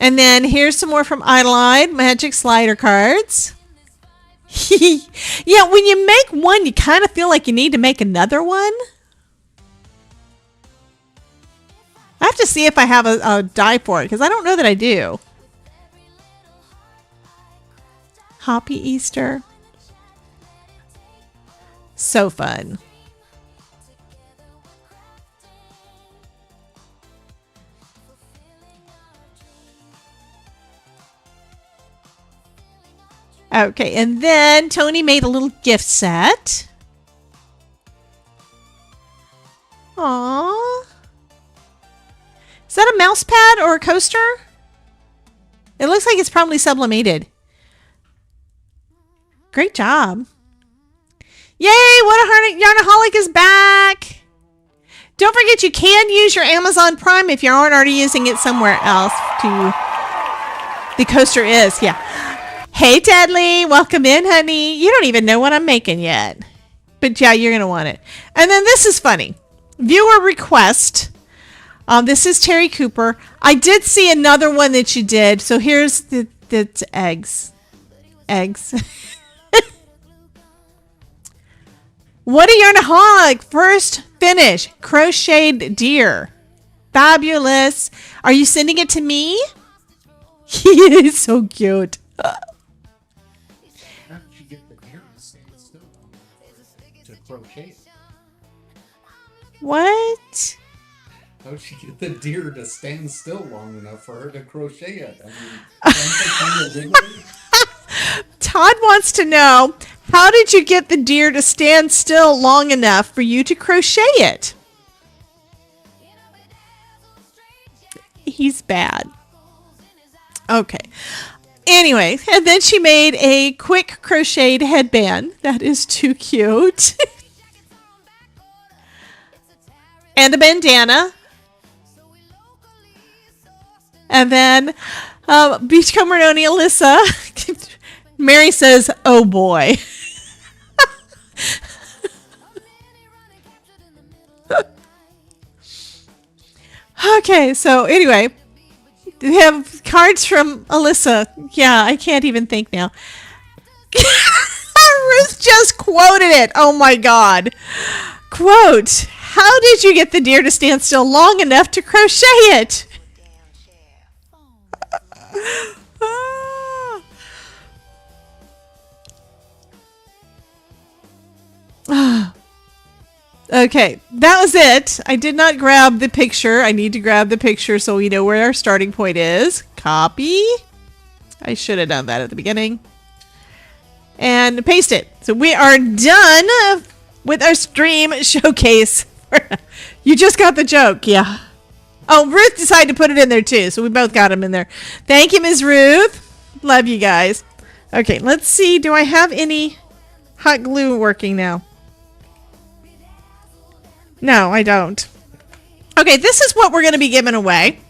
Speaker 1: And then here's some more from Idolide Magic Slider cards. Yeah, when you make one, you kind of feel like you need to make another one. I have to see if I have a die for it, because I don't know that I do. Happy Easter. So fun. Okay, and then Tony made a little gift set. Aww. Is that a mouse pad or a coaster? It looks like it's probably sublimated. Great job. Yay, What a Yarnaholic is back. Don't forget you can use your Amazon Prime if you aren't already using it somewhere else. The coaster is, yeah. Hey, Deadly. Welcome in, honey. You don't even know what I'm making yet. But yeah, you're going to want it. And then this is funny. Viewer request. This is Terry Cooper. I did see another one that you did. So here's the eggs. Eggs. What a Yarnaholic. First finish. Crocheted deer. Fabulous. Are you sending it to me? He is so cute. What?
Speaker 9: How did she get the deer to stand still long enough for her to crochet it? I mean,
Speaker 1: Todd wants to know, how did you get the deer to stand still long enough for you to crochet it? He's bad. Okay. Anyway, and then she made a quick crocheted headband. That is too cute. and a bandana. And then Beachcomber Noni Alyssa. Mary says, oh boy. Okay, so anyway, we have cards from Alyssa. Yeah, I can't even think now. Ruth just quoted it. Oh my God. Quote, how did you get the deer to stand still long enough to crochet it? Okay, that was it. I did not grab the picture. I need to grab the picture so we know where our starting point is. Copy. I should have done that at the beginning. And paste it. So we are done with our stream showcase. You just got the joke, yeah. Oh, Ruth decided to put it in there too, so we both got him in there. Thank you, Ms. Ruth. Love you guys. Okay, let's see. Do I have any hot glue working now? No, I don't. Okay, this is what we're going to be giving away.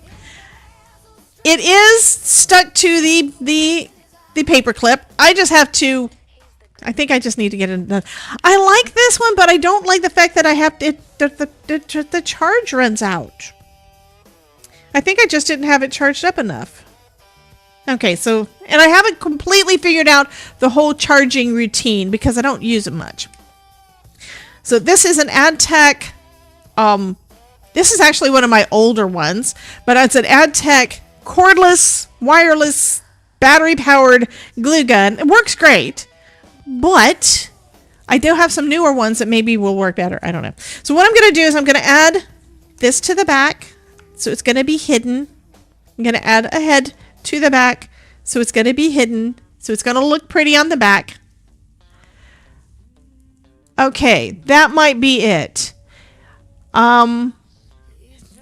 Speaker 1: It is stuck to the paper clip. I just have to. I think I just need to get it done. I like this one, but I don't like the fact that I have to. The charge runs out. I think I just didn't have it charged up enough. Okay, so and I haven't completely figured out the whole charging routine because I don't use it much. So this is an AdTech. This is actually one of my older ones, but it's an AdTech cordless, wireless, battery-powered glue gun. It works great, but I do have some newer ones that maybe will work better. I don't know. So what I'm going to do is I'm going to add this to the back, so it's going to be hidden. I'm going to add a head to the back, so it's going to be hidden, so it's going to look pretty on the back. Okay, that might be it.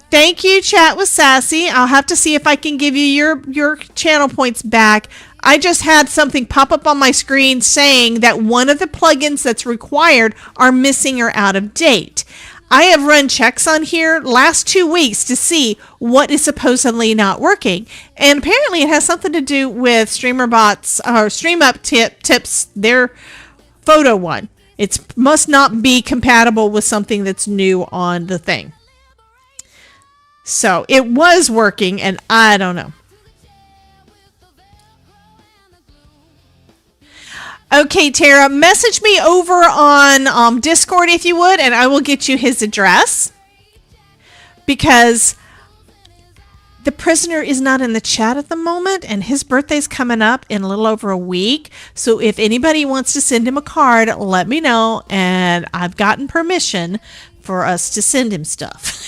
Speaker 1: Thank you, Chat with Sassy. I'll have to see if I can give you your channel points back. I just had something pop up on my screen saying that one of the plugins that's required are missing or out of date. I have run checks on here last 2 weeks to see what is supposedly not working. And apparently it has something to do with StreamerBots or StreamUp Tips, their photo one. It must not be compatible with something that's new on the thing. So it was working, and I don't know. Okay, Tara, message me over on Discord if you would, and I will get you his address. Because the prisoner is not in the chat at the moment, and his birthday's coming up in a little over a week. So if anybody wants to send him a card, let me know, and I've gotten permission for us to send him stuff.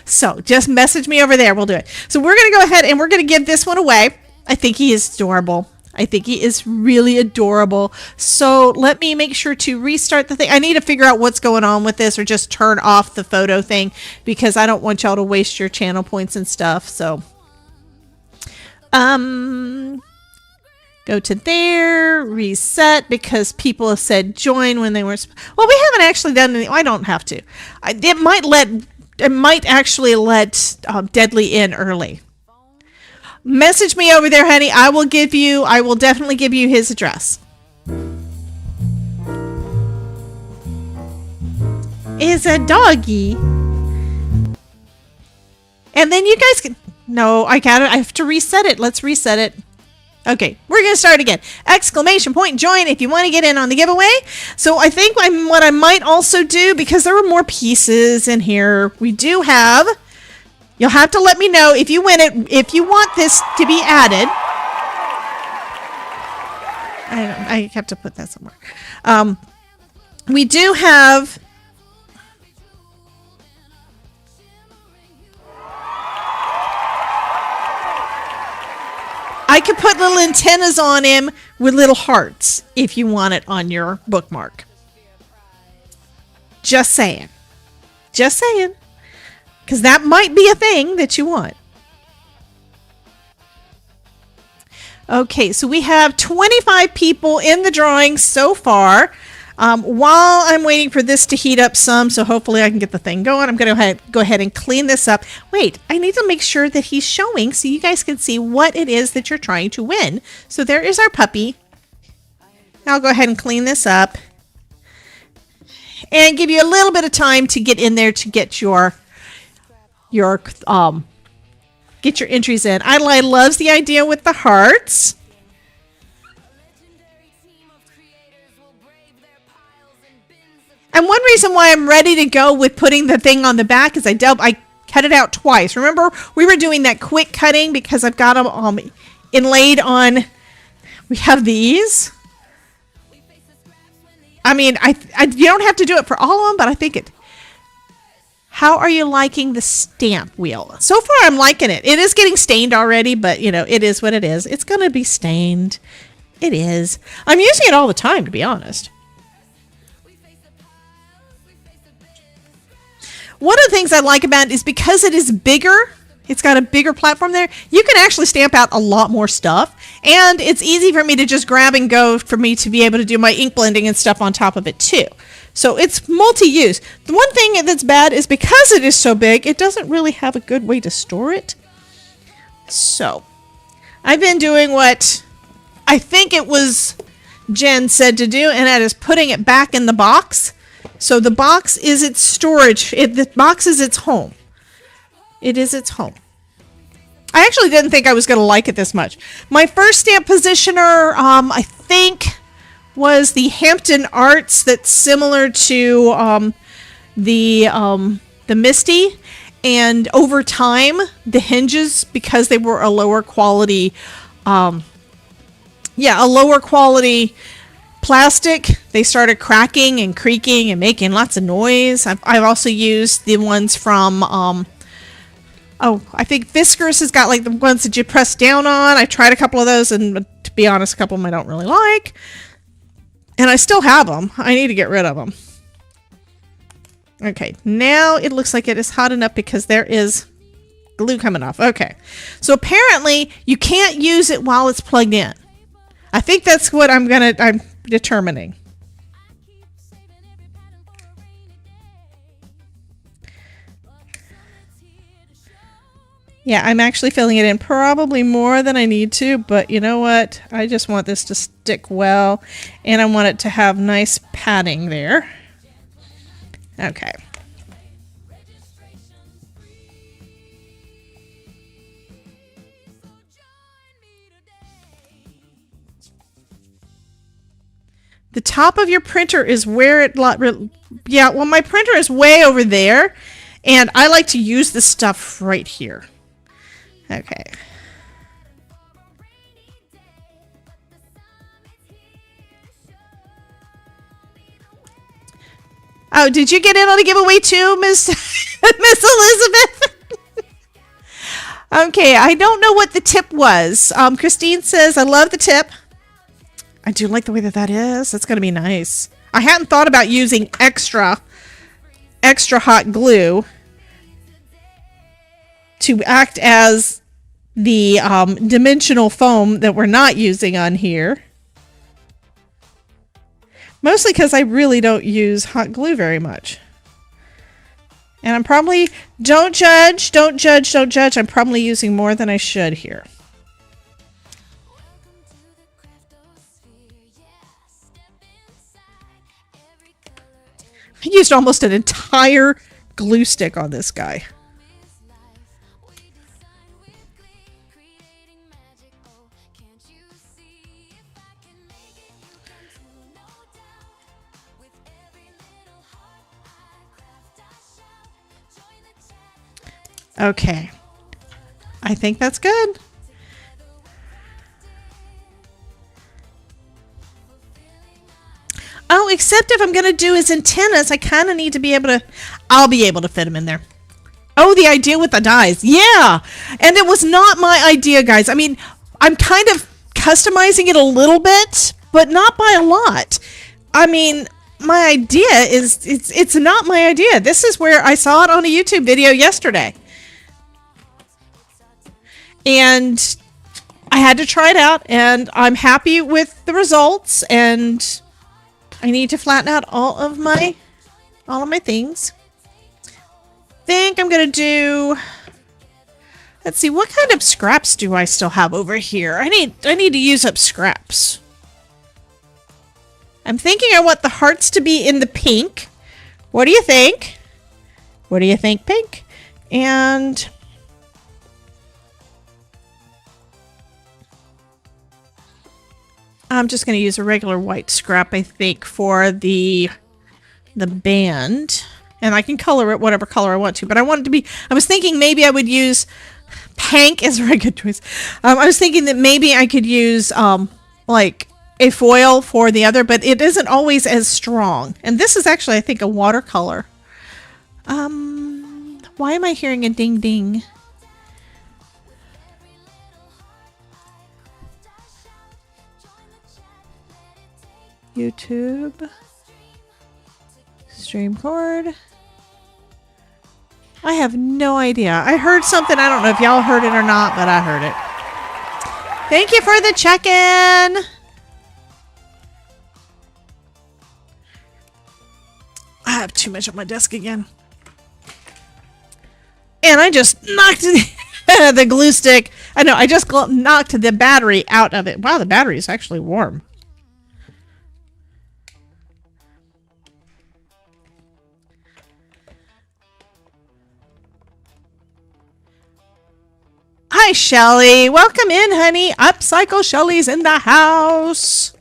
Speaker 1: So just message me over there. We'll do it. So we're going to go ahead and we're going to give this one away. I think he is adorable. I think he is really adorable. So let me make sure to restart the thing. I need to figure out what's going on with this or just turn off the photo thing because I don't want y'all to waste your channel points and stuff. So go to there, reset, because people have said join when they were. Well, we haven't actually done anything. I don't have to. It might actually let Deadly in early. Message me over there, honey. I will definitely give you his address. Is a doggy. And then you guys can. No, I have to reset it. Let's reset it. Okay, we're going to start again. Exclamation point, join if you want to get in on the giveaway. So I think what I might also do, because there are more pieces in here, we do have, you'll have to let me know if you win it, if you want this to be added. I have to put that somewhere. We do have, I could put little antennas on him with little hearts if you want it on your bookmark. Just saying. Just saying. Because that might be a thing that you want. Okay, so we have 25 people in the drawing so far. While I'm waiting for this to heat up some, so hopefully I can get the thing going, I'm going to go ahead and clean this up. Wait, I need to make sure that he's showing so you guys can see what it is that you're trying to win. So there is our puppy. I'll go ahead and clean this up and give you a little bit of time to get in there to get your entries in. I loves the idea with the hearts. And one reason why I'm ready to go with putting the thing on the back is I cut it out twice. Remember, we were doing that quick cutting because I've got them inlaid on. We have these. I mean, you don't have to do it for all of them, but I think it. How are you liking the stamp wheel? So far, I'm liking it. It is getting stained already, but you know, it is what it is. It's going to be stained. It is. I'm using it all the time, to be honest. One of the things I like about it is because it is bigger, it's got a bigger platform there, you can actually stamp out a lot more stuff. And it's easy for me to just grab and go for me to be able to do my ink blending and stuff on top of it too. So it's multi-use. The one thing that's bad is because it is so big, it doesn't really have a good way to store it. So I've been doing what I think it was Jen said to do, and that is putting it back in the box. So the box is its storage. The box is its home. It is its home. I actually didn't think I was going to like it this much. My first stamp positioner, I think, was the Hampton Arts. That's similar to the Misty. And over time, the hinges, because they were a lower quality, plastic, they started cracking and creaking and making lots of noise. I've also used the ones from, I think Fiskars has got like the ones that you press down on. I tried a couple of those, and to be honest, a couple of them I don't really like. And I still have them. I need to get rid of them. Okay, now it looks like it is hot enough because there is glue coming off. Okay, so apparently you can't use it while it's plugged in. I think that's what I'm determining. Yeah, I'm actually filling it in probably more than I need to, but you know what? I just want this to stick well, and I want it to have nice padding there. Okay. The top of your printer is where it... Yeah, well, my printer is way over there, and I like to use this stuff right here. Okay. Oh, did you get in on a giveaway too, Miss Elizabeth? Okay, I don't know what the tip was. Christine says, I love the tip. I do like the way that is. That's going to be nice. I hadn't thought about using extra hot glue to act as the dimensional foam that we're not using on here. Mostly because I really don't use hot glue very much. And I'm probably, don't judge. I'm probably using more than I should here. I used almost an entire glue stick on this guy. Okay. I think that's good. Oh, except if I'm going to do his antennas, I kind of need to be able to... I'll be able to fit them in there. Oh, the idea with the dies. Yeah. And it was not my idea, guys. I mean, I'm kind of customizing it a little bit, but not by a lot. I mean, my idea is... It's not my idea. This is where I saw it on a YouTube video yesterday. And I had to try it out, and I'm happy with the results, and I need to flatten out all of my things. Think I'm gonna do. Let's see, what kind of scraps do I still have over here? I need to use up scraps. I'm thinking I want the hearts to be in the pink. What do you think? What do you think, pink? And I'm just going to use a regular white scrap, I think, for the band. And I can color it whatever color I want to. But I want it to be... I was thinking maybe I would use... Pink is a very good choice. I was thinking that maybe I could use, like, a foil for the other. But it isn't always as strong. And this is actually, I think, a watercolor. Why am I hearing a ding ding? YouTube. Stream cord. I have no idea. I heard something. I don't know if y'all heard it or not, but I heard it. Thank you for the check-in. I have too much on my desk again. And I just knocked the glue stick. I know, I just knocked the battery out of it. Wow, the battery is actually warm. Hi, Shelly. Welcome in, honey. Upcycle Shelly's in the house.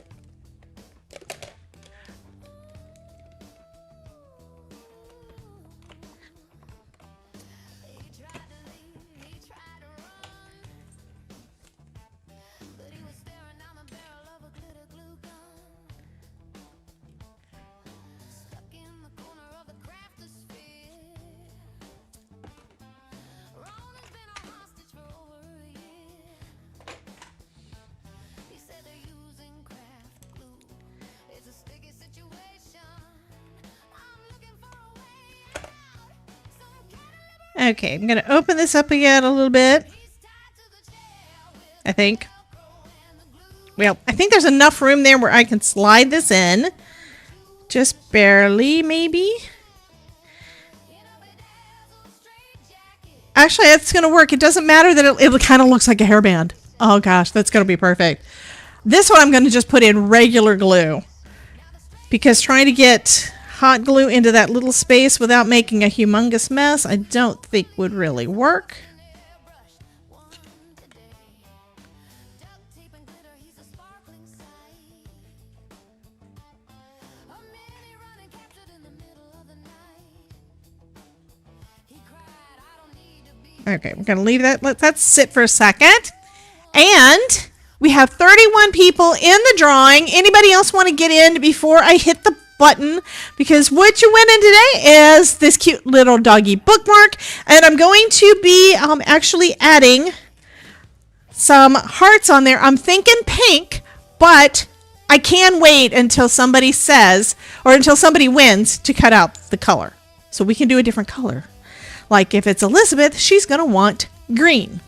Speaker 1: Okay, I'm going to open this up again a little bit. I think. Well, I think there's enough room there where I can slide this in. Just barely, maybe. Actually, that's going to work. It doesn't matter that it kind of looks like a hairband. Oh gosh, that's going to be perfect. This one I'm going to just put in regular glue. Because trying to get hot glue into that little space without making a humongous mess, I don't think would really work. Okay, we're going to leave that. Let that sit for a second. And we have 31 people in the drawing. Anybody else want to get in before I hit the button? Because what you win in today is this cute little doggy bookmark. And I'm going to be actually adding some hearts on there. I'm thinking pink, but I can wait until somebody says, or until somebody wins, to cut out the color. So we can do a different color. Like if it's Elizabeth, she's going to want green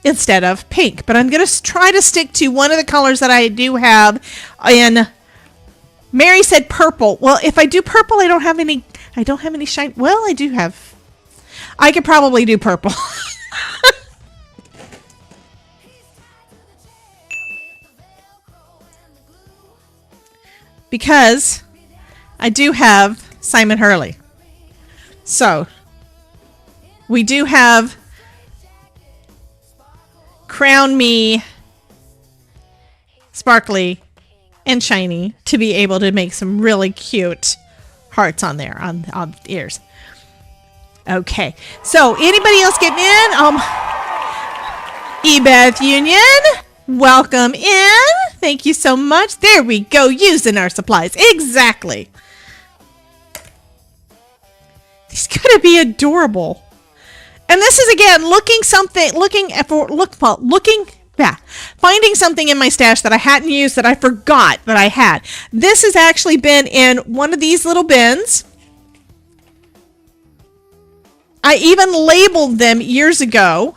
Speaker 1: instead of pink. But I'm going to try to stick to one of the colors that I do have in... Mary said purple. Well, if I do purple, I don't have any shine. Well, I do have. I could probably do purple. Because I do have Simon Hurley. So, we do have Crown Me Sparkly and shiny to be able to make some really cute hearts on there on the ears. Okay, so anybody else getting in? Ebeth Union, welcome in. Thank you so much. There we go, using our supplies. Exactly. These gotta be adorable. And this is again finding something in my stash that I hadn't used that I forgot that I had. This has actually been in one of these little bins. I even labeled them years ago.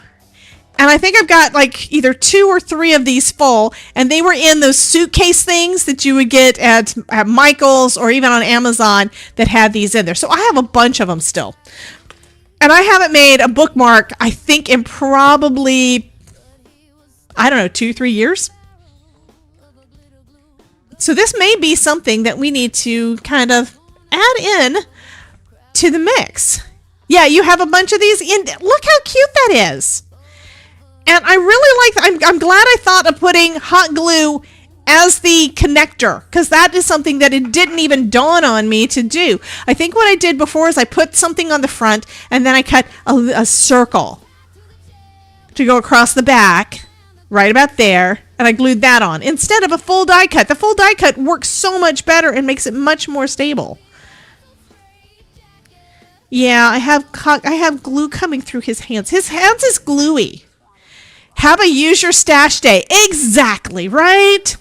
Speaker 1: And I think I've got like either 2 or 3 of these full, and they were in those suitcase things that you would get at Michael's or even on Amazon that had these in there. So I have a bunch of them still. And I haven't made a bookmark, I think, in probably, I don't know, 2-3 years. So this may be something that we need to kind of add in to the mix. Yeah, you have a bunch of these in. Look how cute that is. And I really like, I'm glad I thought of putting hot glue as the connector, because that is something that it didn't even dawn on me to do. I think what I did before is I put something on the front and then I cut a circle to go across the back, right about there, and I glued that on instead of a full die cut. The full die cut works so much better and makes it much more stable. Yeah, I have glue coming through his hands. His hands is gluey. Have a use your stash day. Exactly, right?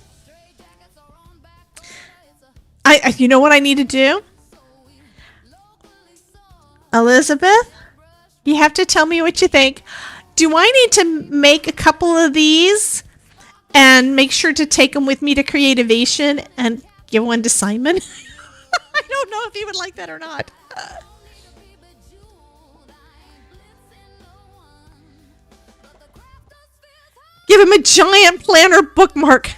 Speaker 1: You know what I need to do? Elizabeth, you have to tell me what you think. Do I need to make a couple of these and make sure to take them with me to Creativation and give one to Simon? I don't know if he would like that or not. Give him a giant planner bookmark.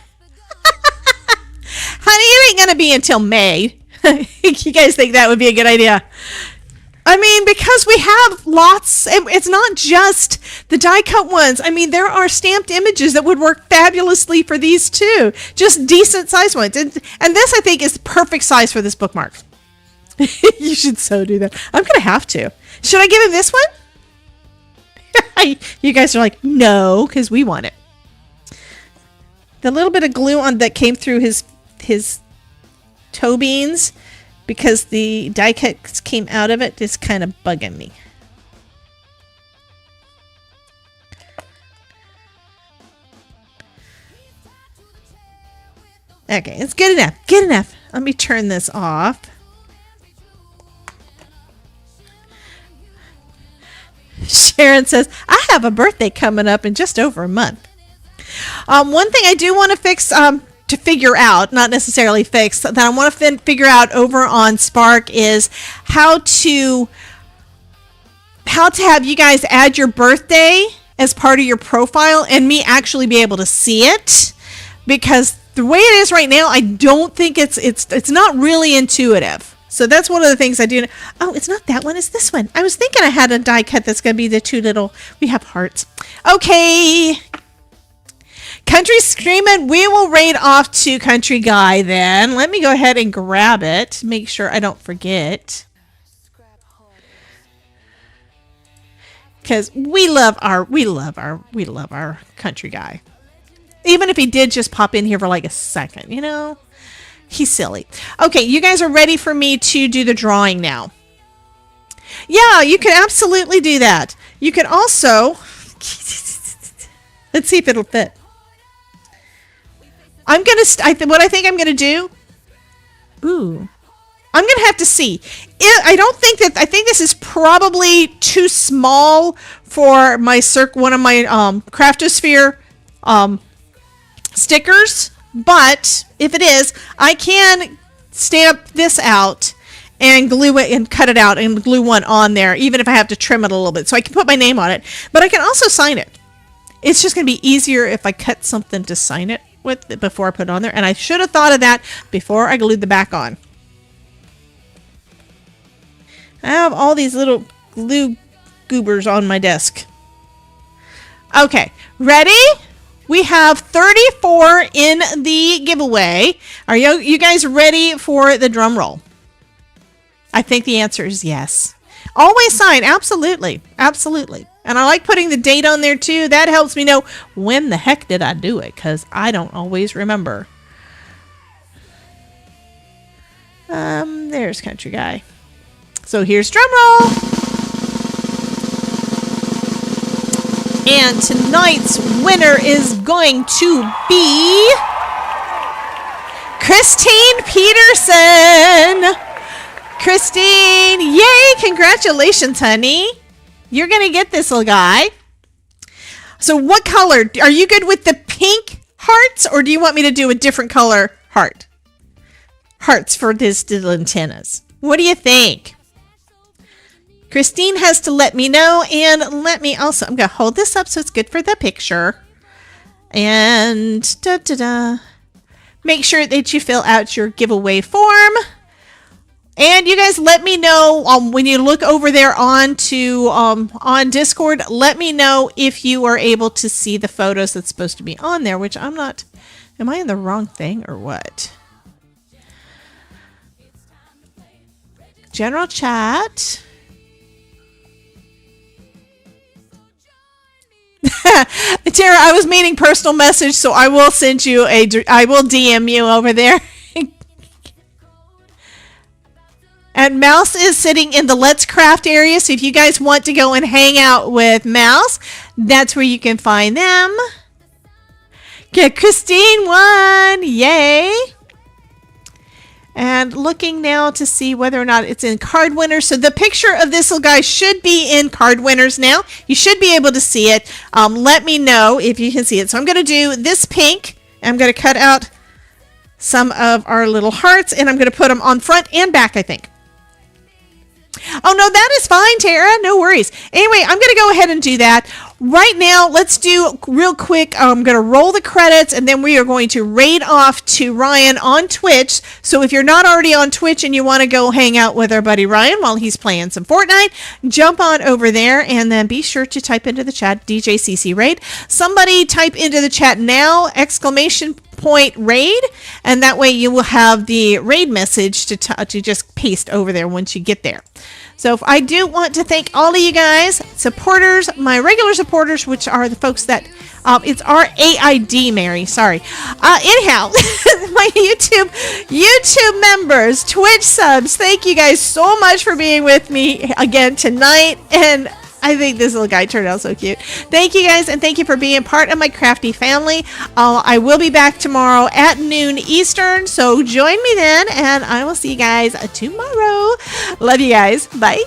Speaker 1: Honey, it ain't going to be until May. You guys think that would be a good idea? I mean, because we have lots. It's not just the die cut ones. I mean, there are stamped images that would work fabulously for these too. Just decent size ones. And this, I think, is the perfect size for this bookmark. You should so do that. I'm going to have to. Should I give him this one? You guys are like, no, because we want it. The little bit of glue on that came through his toe beans, because the die cuts came out of it, is kind of bugging me. Okay, it's good enough. Good enough. Let me turn this off. Sharon says, I have a birthday coming up in just over a month. One thing I do want to fix, to figure out, not necessarily fix, that I want to figure out over on Spark is how to have you guys add your birthday as part of your profile and me actually be able to see it, because the way it is right now, I don't think it's not really intuitive. So that's one of the things I do. Oh, it's not that one, it's this one. I was thinking I had a die cut that's going to be the 2 little, we have hearts. Okay. Country Screamin', we will raid off to Country Guy then. Let me go ahead and grab it. Make sure I don't forget. Because we love our Country Guy. Even if he did just pop in here for like a second, you know? He's silly. Okay, you guys are ready for me to do the drawing now. Yeah, you can absolutely do that. You can also... Let's see if it'll fit. What I think I'm gonna do. Ooh, I'm gonna have to see. I think this is probably too small for my one of my Craftosphere stickers. But if it is, I can stamp this out and glue it and cut it out and glue one on there, even if I have to trim it a little bit, so I can put my name on it. But I can also sign it. It's just gonna be easier if I cut something to sign it with it before I put it on there, and I should have thought of that before I glued the back on. I have all these little glue goobers on my desk. Okay, ready? We have 34 in the giveaway. Are you guys ready for the drum roll? I think the answer is yes. Always sign, absolutely, absolutely. And I like putting the date on there too. That helps me know when the heck did I do it, because I don't always remember. There's Country Guy. So here's drum roll. And tonight's winner is going to be Christine Peterson. Christine, yay, congratulations, honey. You're going to get this little guy. So what color? Are you good with the pink hearts, or do you want me to do a different color heart? Hearts for these little antennas. What do you think? Christine has to let me know, and let me also, I'm going to hold this up so it's good for the picture. And make sure that you fill out your giveaway form. And you guys let me know when you look over there on Discord, let me know if you are able to see the photos that's supposed to be on there, which I'm not. Am I in the wrong thing or what? General chat. Tara, I was meaning personal message, so I will send you I will DM you over there. And Mouse is sitting in the Let's Craft area, so if you guys want to go and hang out with Mouse, that's where you can find them. Okay, Christine won! Yay! And looking now to see whether or not it's in Card Winners. So the picture of this little guy should be in Card Winners now. You should be able to see it. Let me know if you can see it. So I'm going to do this pink. I'm going to cut out some of our little hearts, and I'm going to put them on front and back, I think. Oh, no, that is fine, Tara. No worries. Anyway, I'm going to go ahead and do that. Right now, let's do real quick. I'm going to roll the credits, and then we are going to raid off to Ryan on Twitch. So if you're not already on Twitch and you want to go hang out with our buddy Ryan while he's playing some Fortnite, jump on over there, and then be sure to type into the chat DJCC raid. Somebody type into the chat now, ! Raid, and that way you will have the raid message to just paste over there once you get there. So I do want to thank all of you guys, supporters, my regular supporters, which are the folks that it's our AID, Mary. Sorry. Anyhow, my YouTube members, Twitch subs. Thank you guys so much for being with me again tonight, and I think this little guy turned out so cute. Thank you guys, and thank you for being part of my crafty family. I will be back tomorrow at noon Eastern, so join me then, and I will see you guys tomorrow. Love you guys. Bye.